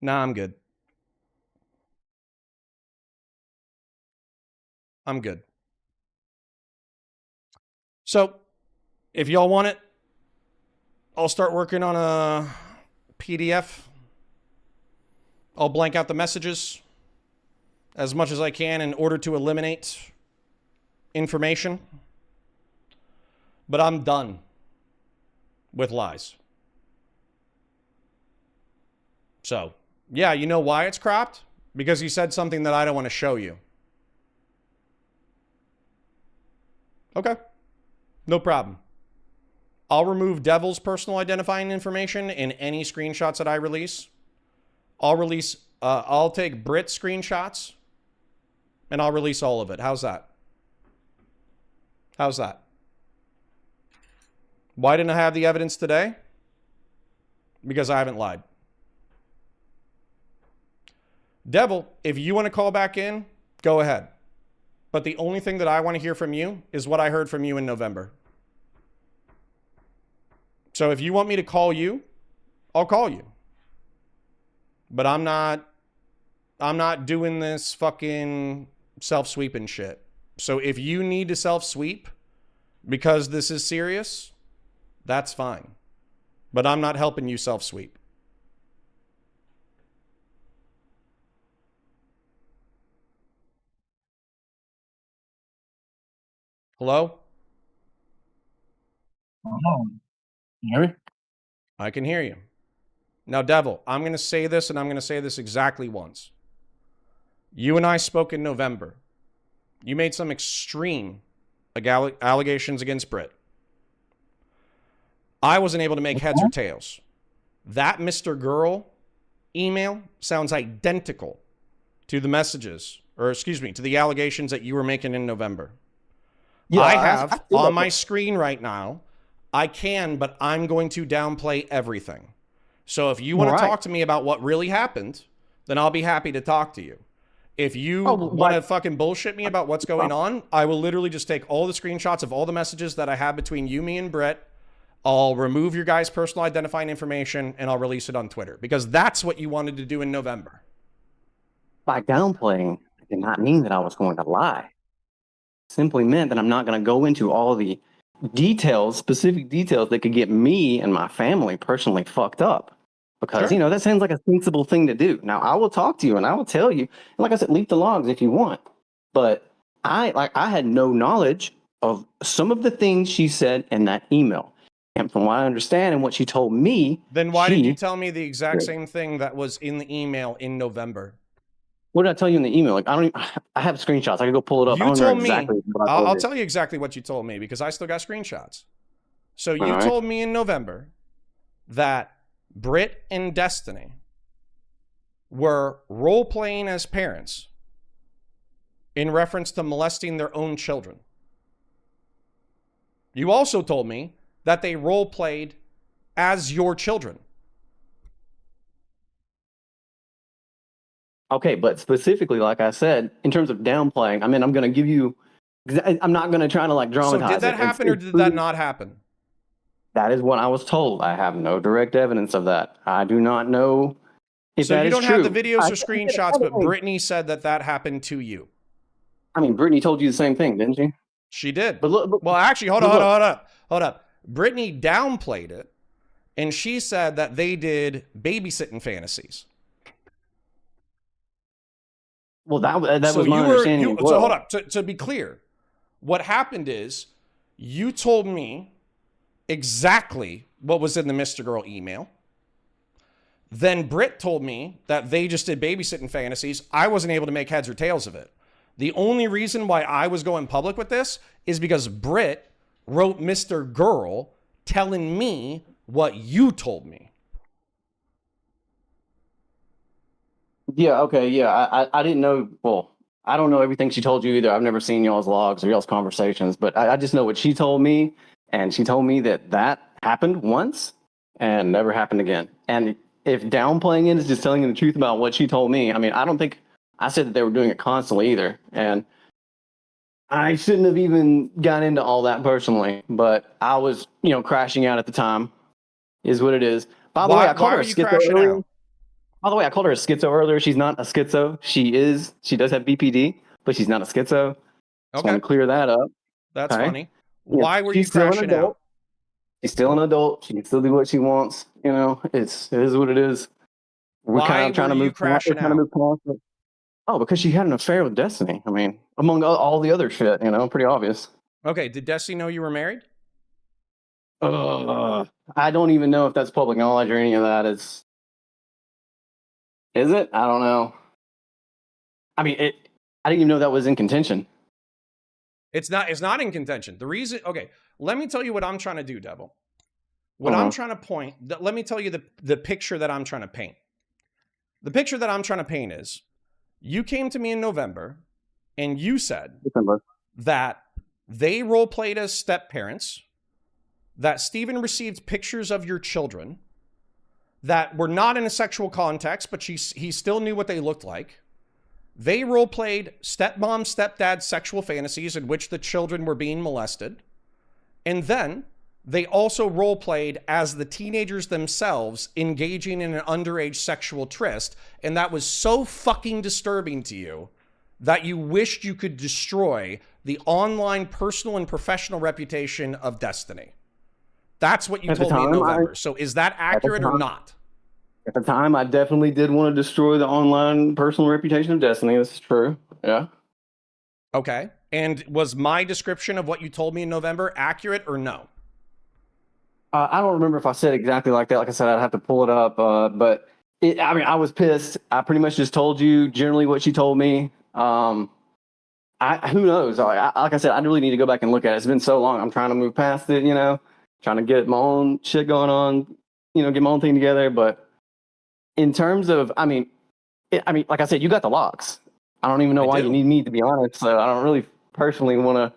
Nah, I'm good. I'm good. So, if y'all want it, I'll start working on a PDF. I'll blank out the messages as much as I can in order to eliminate information. But I'm done with lies. So, yeah, you know why it's cropped? Because he said something that I don't want to show you. Okay. No problem. I'll remove Devil's personal identifying information in any screenshots that I release. I'll take Brit's screenshots and I'll release all of it. How's that? How's that? Why didn't I have the evidence today? Because I haven't lied. Devil, if you want to call back in, go ahead. But the only thing that I want to hear from you is what I heard from you in November. So if you want me to call you, I'll call you. But I'm not I'm not doing this fucking self-sweeping shit. So if you need to self-sweep because this is serious, that's fine. But I'm not helping you self-sweep. Hello? Oh, you hear me? I can hear you. Now, Devil, I'm going to say this, and I'm going to say this exactly once. You and I spoke in November. You made some extreme allegations against Britt. I wasn't able to make heads or tails. That Mr. Girl email sounds identical to the messages, or excuse me, to the allegations that you were making in November. Yeah, I have on my screen right now, I can, but I'm going to downplay everything. So if you want to talk to me about what really happened, then I'll be happy to talk to you. If you want to fucking bullshit me about what's going on, I will literally just take all the screenshots of all the messages that I have between you, me, and Brett. I'll remove your guys' personal identifying information, and I'll release it on Twitter. Because that's what you wanted to do in November. By downplaying, it did not mean that I was going to lie. It simply meant that I'm not going to go into all the details, specific details that could get me and my family personally fucked up. Because, you know, that sounds like a sensible thing to do. Now, I will talk to you and I will tell you. And like I said, leak the logs if you want. But I had no knowledge of some of the things she said in that email. And from what I understand and what she told me. Then why did you tell me the exact same thing that was in the email in November? What did I tell you in the email? Like, I have screenshots. I can go pull it up. You told me. I'll tell you exactly what you told me because I still got screenshots. So you told me in November that Britt and Destiny were role-playing as parents in reference to molesting their own children. You also told me that they role-played as your children. Okay, but specifically, like I said, in terms of downplaying, I mean, I'm going to give you, I'm not going to try to like dramatize it. So did that happen or did that not happen? That is what I was told. I have no direct evidence of that. I do not know if that is true. So you don't have the videos or screenshots, but Brittany said that that happened to you. I mean, Brittany told you the same thing, didn't she? She did. But look, well, actually, hold up. Brittany downplayed it, and she said that they did babysitting fantasies. Well, that was my understanding. So hold up. To be clear, what happened is you told me exactly what was in the Mr. Girl email. Then Britt told me that they just did babysitting fantasies. I wasn't able to make heads or tails of it. The only reason why I was going public with this is because Britt wrote Mr. Girl telling me what you told me. Yeah, okay, yeah. I didn't know, well, I don't know everything she told you either. I've never seen y'all's logs or y'all's conversations, but I just know what she told me, and she told me that happened once and never happened again. And if downplaying it is just telling you the truth about what she told me, I mean, I don't think I said that they were doing it constantly either. And I shouldn't have even got into all that personally, but I was, crashing out at the time is what it is. By the way, I called her a schizo earlier. By the way, I called her a schizo earlier. She's not a schizo. She does have BPD, but she's not a schizo. Just want to clear that up. That's funny. Why were you crashing out? She's still an adult. She can still do what she wants. It is what it is. We're kind of trying to move past it. Oh, because she had an affair with Destiny. I mean, among all the other shit, pretty obvious. Okay, did Destiny know you were married? I don't even know if that's public knowledge or any of that. Is it? I don't know. I mean, I didn't even know that was in contention. It's not in contention. The reason, okay, let me tell you what I'm trying to do, Devil. What I'm trying to let me tell you the picture that I'm trying to paint. The picture that I'm trying to paint is, you came to me in November and you said that they role played as step parents, that Steven received pictures of your children that were not in a sexual context, but he still knew what they looked like. They role played stepmom, stepdad sexual fantasies in which the children were being molested. And then they also role played as the teenagers themselves engaging in an underage sexual tryst. And that was so fucking disturbing to you that you wished you could destroy the online personal and professional reputation of Destiny. That's what you told me in November. So is that accurate or not? At the time, I definitely did want to destroy the online personal reputation of Destiny. This is true. Yeah. Okay. And was my description of what you told me in November accurate or no? I don't remember if I said exactly like that. Like I said, I'd have to pull it up. But I mean, I was pissed. I pretty much just told you generally what she told me. Who knows? Like I said, I really need to go back and look at it. It's been so long. I'm trying to move past it, trying to get my own shit going on, get my own thing together. But in terms of, I mean, like I said, you got the locks. I don't even know why you need me, to be honest. So I don't really personally want to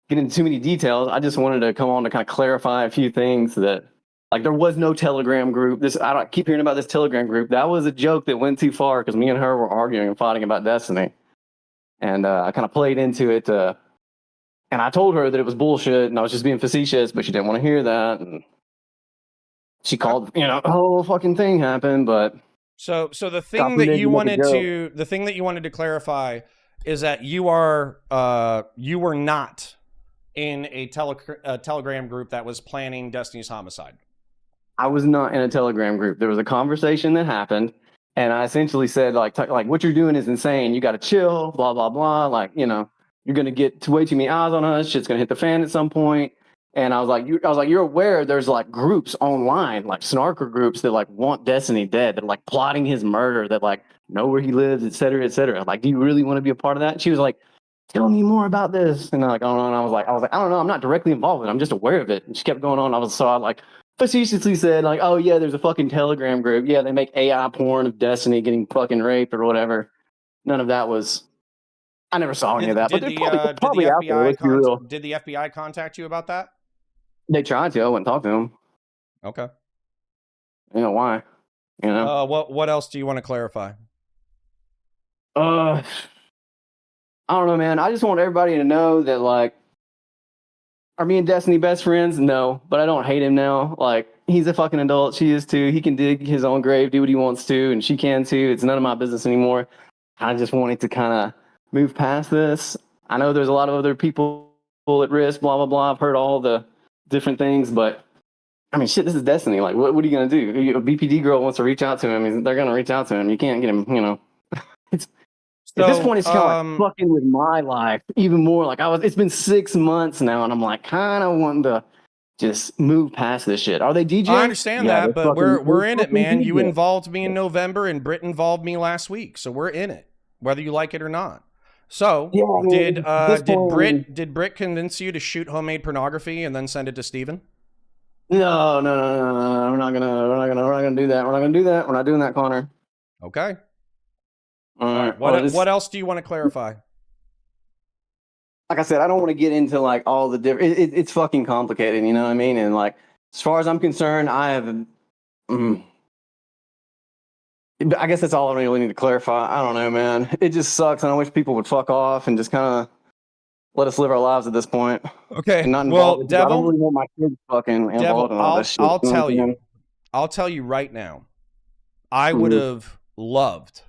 get into too many details. I just wanted to come on to kind of clarify a few things that, like, there was no Telegram group. I keep hearing about this Telegram group. That was a joke that went too far because me and her were arguing and fighting about Destiny. And I kind of played into it. And I told her that it was bullshit and I was just being facetious, but she didn't want to hear that. And she called, the whole fucking thing happened. But so the thing that you wanted to clarify is that you were not in a Telegram group that was planning Destiny's homicide. I was not in a Telegram group. There was a conversation that happened, and I essentially said, like what you're doing is insane. You got to chill, blah, blah, blah. Like, you're going to get way too many eyes on us. Shit's going to hit the fan at some point. And I was like, you're aware there's like groups online, like snarker groups that like want Destiny dead. They're like plotting his murder, that like know where he lives, et cetera, et cetera. Like, do you really want to be a part of that? And she was like, tell me more about this. And I'm like, oh no. And I was like, I don't know. I'm not directly involved with it. I'm just aware of it. And she kept going on. I like facetiously said like, oh yeah, there's a fucking Telegram group. Yeah, they make AI porn of Destiny getting fucking raped or whatever. None of that was. I never saw any of that. But did the FBI contact you about that? They tried to. I wouldn't talk to them. Okay. Why? What else do you want to clarify? I don't know, man. I just want everybody to know that, like, are me and Destiny best friends? No, but I don't hate him now. Like, he's a fucking adult. She is too. He can dig his own grave, do what he wants to, and she can too. It's none of my business anymore. I just wanted to kind of move past this. I know there's a lot of other people at risk, blah, blah, blah. I've heard all the different things, but I mean, shit, this is Destiny. Like, what are you going to do? A BPD girl wants to reach out to him. They're going to reach out to him. You can't get him, At this point, it's kind of like fucking with my life even more. Like, it's been 6 months now, and I'm like kind of wanting to just move past this shit. Are they DJing? I understand that, but we're in it, man. You involved me in November, and Britt involved me last week, so we're in it, whether you like it or not. So, did Britt convince you to shoot homemade pornography and then send it to Steven? No. We're not gonna do that. We're not gonna do that. We're not doing that, Connor. Okay. All right. What else do you want to clarify? Like I said, I don't want to get into like all the different. It's fucking complicated, you know what I mean? And like, as far as I'm concerned, I have. I guess that's all I really need to clarify. I don't know, man. It just sucks, and I wish people would fuck off and just kind of let us live our lives at this point. Okay. Well, Devil, I don't really want my kids fucking involved in all this shit. I'll tell you right now. I would have loved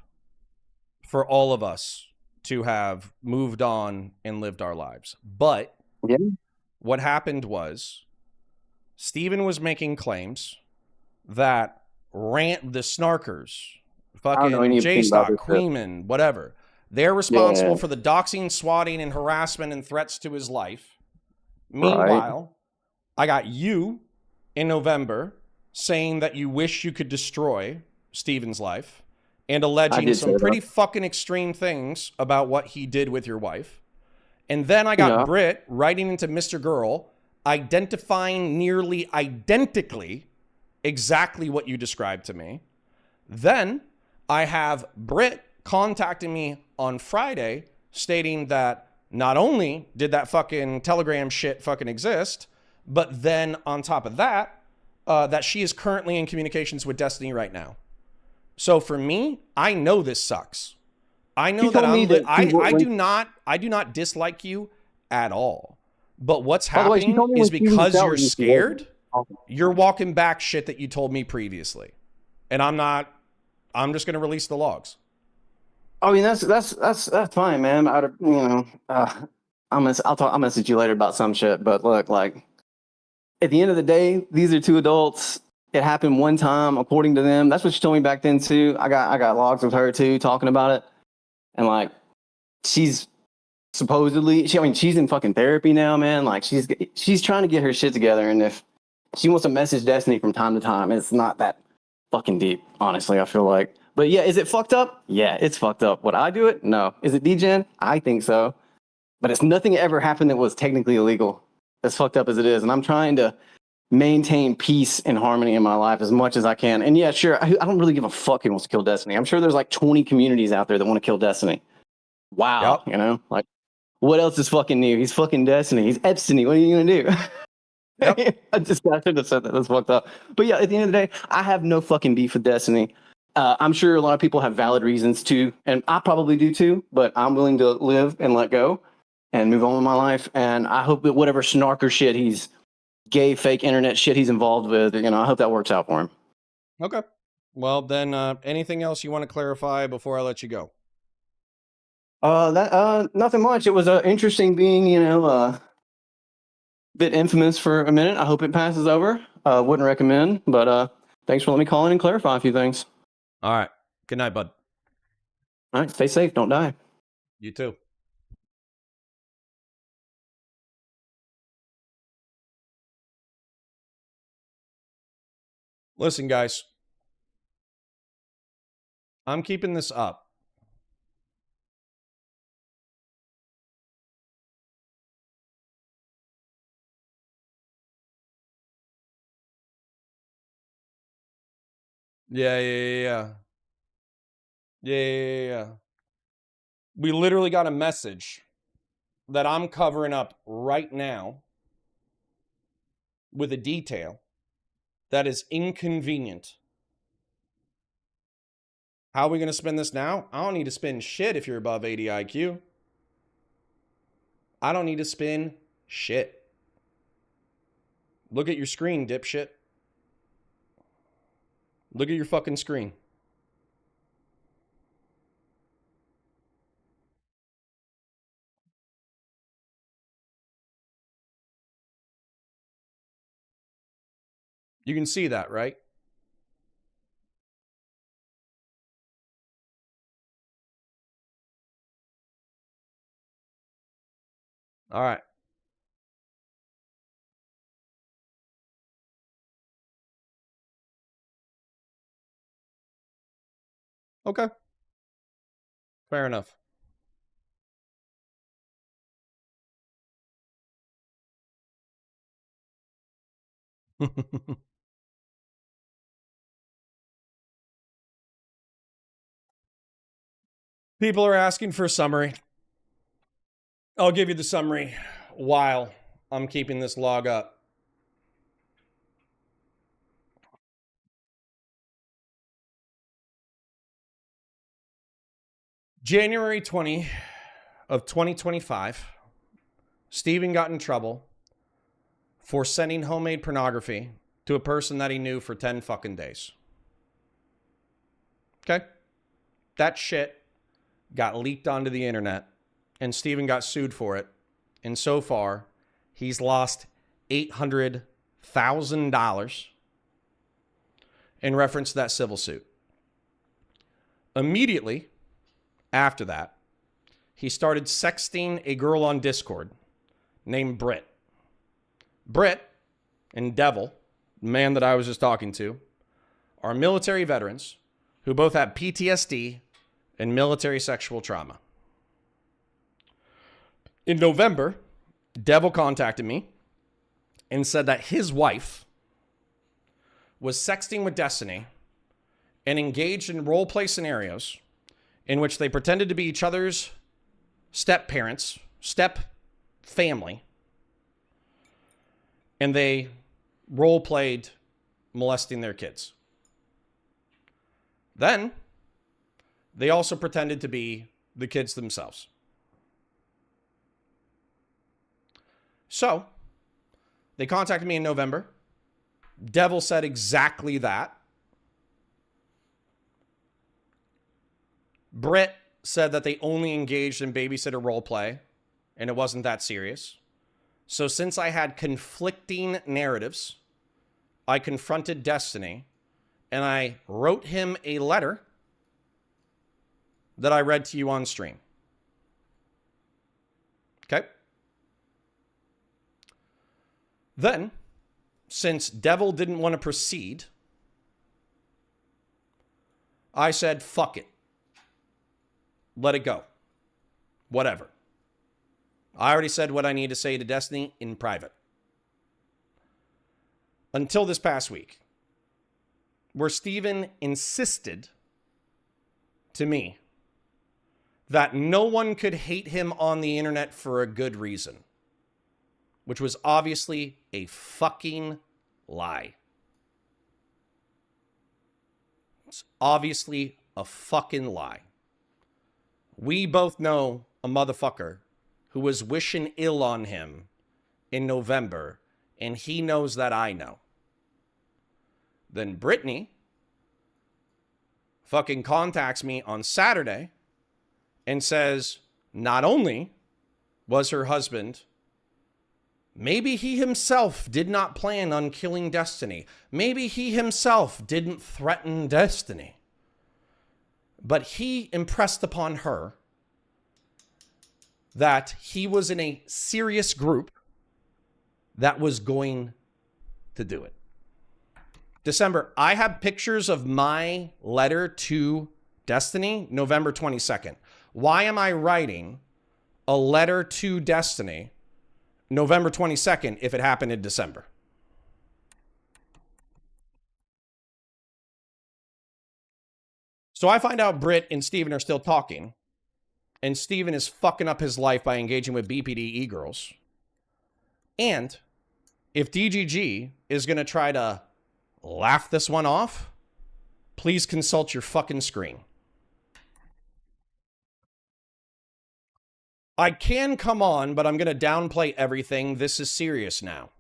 for all of us to have moved on and lived our lives. But what happened was Steven was making claims that the snarkers, fucking J-Stock, Queeman, whatever, they're responsible for the doxing, swatting, and harassment and threats to his life. Meanwhile, I got you in November saying that you wish you could destroy Steven's life and alleging some pretty fucking extreme things about what he did with your wife. And then I got Britt writing into Mr. Girl, identifying nearly identically exactly what you described to me. Then I have Britt contacting me on Friday stating that not only did that fucking Telegram shit fucking exist, but then on top of that, that she is currently in communications with Destiny right now. So for me, I know this sucks. I know that I do not dislike you at all. But what's By the way, she happening told me is when she reached because out you're with you, scared, you're walking back shit that you told me previously. And I'm just going to release the logs. I mean, that's fine, man. I'll message you later about some shit. But look, like, at the end of the day, these are two adults. It happened one time, according to them. That's what she told me back then too. I got logs with her too, talking about it, and like, she's supposedly, she's in fucking therapy now, man. Like, she's trying to get her shit together, and if she wants to message Destiny from time to time, it's not that fucking deep, honestly. I feel like, but yeah, is it fucked up? Yeah, it's fucked up. Would I do it? No. Is it degen? I think so, but it's nothing ever happened that was technically illegal. As fucked up as it is, and I'm trying to maintain peace and harmony in my life as much as I can. And yeah, sure, I don't really give a fuck who wants to kill Destiny. I'm sure there's like 20 communities out there that want to kill Destiny. Wow, Yep. you know, like, what else is fucking new? He's fucking Destiny. He's Epstein. What are you gonna do? Yep. I should have said that. That's fucked up. But yeah, at the end of the day, I have no fucking beef with Destiny. I'm sure a lot of people have valid reasons to, and I probably do too. But I'm willing to live and let go and move on with my life. And I hope that whatever snarker shit he's gay, fake internet shit he's involved with, you know, I hope that works out for him. Okay. Well, then, anything else you want to clarify before I let you go? Nothing much. It was interesting being, you know, a bit infamous for a minute. I hope it passes over. Wouldn't recommend, but thanks for letting me call in and clarify a few things. All right. Good night, bud. All right, stay safe. Don't die. You too. Listen, guys. I'm keeping this up. Yeah. We literally got a message that I'm covering up right now with a detail that is inconvenient. How are we going to spin this now? I don't need to spin shit if you're above 80 IQ. I don't need to spin shit. Look at your screen, dipshit. Look at your fucking screen. You can see that, right? All right. Okay. Fair enough. People are asking for a summary. I'll give you the summary while I'm keeping this log up. January 20 of 2025, Steven got in trouble for sending homemade pornography to a person that he knew for 10 fucking days. Okay? That shit got leaked onto the internet, and Steven got sued for it. And so far, he's lost $800,000 in reference to that civil suit. Immediately after that, he started sexting a girl on Discord named Britt. Britt and Devil, the man that I was just talking to, are military veterans who both have PTSD and military sexual trauma. In November, Devil contacted me and said that his wife was sexting with Destiny and engaged in role play scenarios in which they pretended to be each other's step parents, step family, and they role played molesting their kids. Then they also pretended to be the kids themselves. So they contacted me in November. Devil said exactly that. Britt said that they only engaged in babysitter role play and it wasn't that serious. So since I had conflicting narratives, I confronted Destiny and I wrote him a letter that I read to you on stream. Okay? Then, since Devil didn't want to proceed, I said, fuck it. Let it go. Whatever. I already said what I need to say to Destiny in private. Until this past week, where Steven insisted to me that no one could hate him on the internet for a good reason, which was obviously a fucking lie. It's obviously a fucking lie. We both know a motherfucker who was wishing ill on him in November, and he knows that I know. Then Brittany fucking contacts me on Saturday and says, not only was her husband, maybe he himself did not plan on killing Destiny. Maybe he himself didn't threaten Destiny. But he impressed upon her that he was in a serious group that was going to do it. December, I have pictures of my letter to Destiny, November 22nd. Why am I writing a letter to Destiny November 22nd if it happened in December? So I find out Britt and Steven are still talking, and Steven is fucking up his life by engaging with BPD e-girls. And if DGG is going to try to laugh this one off, please consult your fucking screen. I can come on, but I'm going to downplay everything. This is serious now.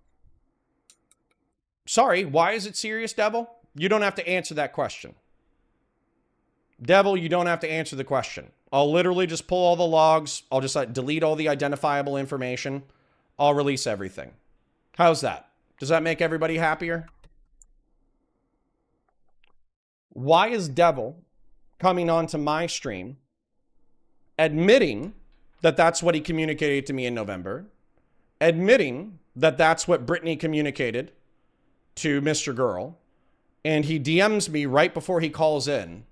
Sorry, why is it serious, Devil? You don't have to answer that question. Devil, you don't have to answer the question. I'll literally just pull all the logs. I'll just delete all the identifiable information. I'll release everything. How's that? Does that make everybody happier? Why is Devil coming onto my stream admitting that that's what he communicated to me in November, admitting that that's what Brittany communicated to Mr. Girl, and he DMs me right before he calls in,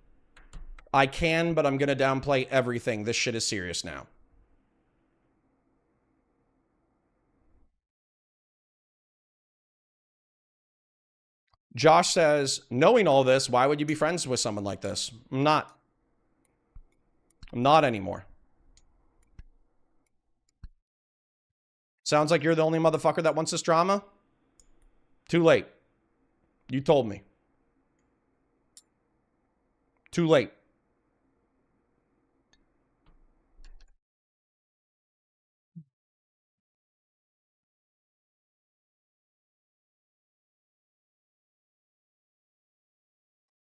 I can, but I'm going to downplay everything. This shit is serious now. Josh says, knowing all this, why would you be friends with someone like this? I'm not. I'm not anymore. Sounds like you're the only motherfucker that wants this drama? Too late. You told me. Too late.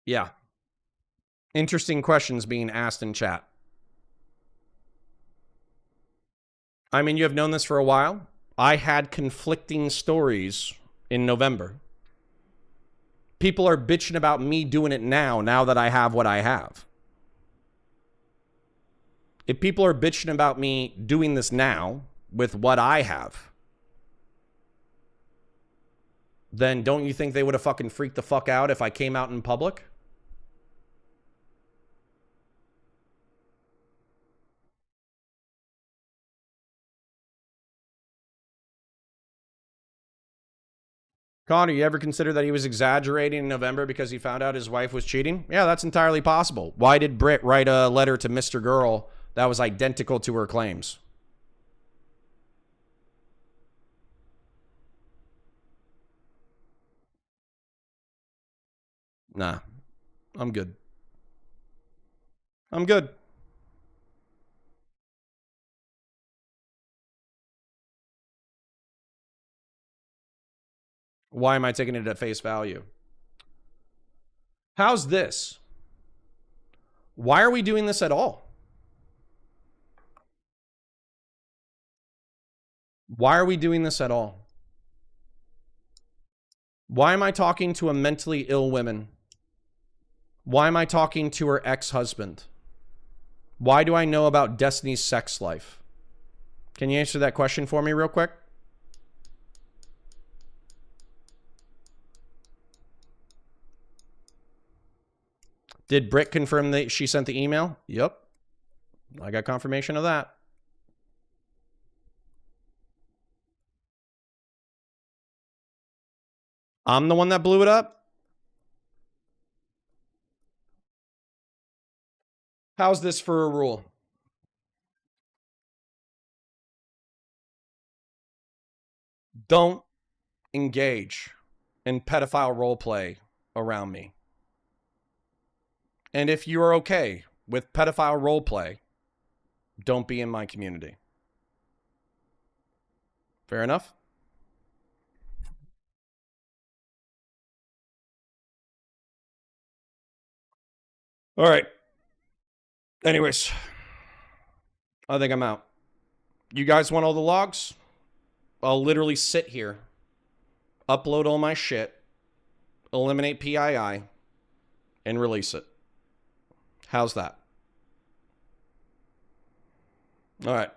Yeah. Interesting questions being asked in chat. I mean, you have known this for a while. I had conflicting stories in November. People are bitching about me doing it now that I have what I have. If people are bitching about me doing this now with what I have, then don't you think they would have fucking freaked the fuck out if I came out in public? Connor, you ever consider that he was exaggerating in November because he found out his wife was cheating? Yeah, that's entirely possible. Why did Britt write a letter to Mr. Girl that was identical to her claims? Nah, I'm good. I'm good. Why am I taking it at face value? How's this? Why are we doing this at all? Why are we doing this at all? Why am I talking to a mentally ill woman? Why am I talking to her ex-husband? Why do I know about Destiny's sex life? Can you answer that question for me real quick? Did Britt confirm that she sent the email? Yep. I got confirmation of that. I'm the one that blew it up? How's this for a rule? Don't engage in pedophile role play around me. And if you are okay with pedophile role play, don't be in my community. Fair enough? All right. Anyways, I think I'm out. You guys want all the logs? I'll literally sit here, upload all my shit, eliminate PII, and release it. How's that? All right.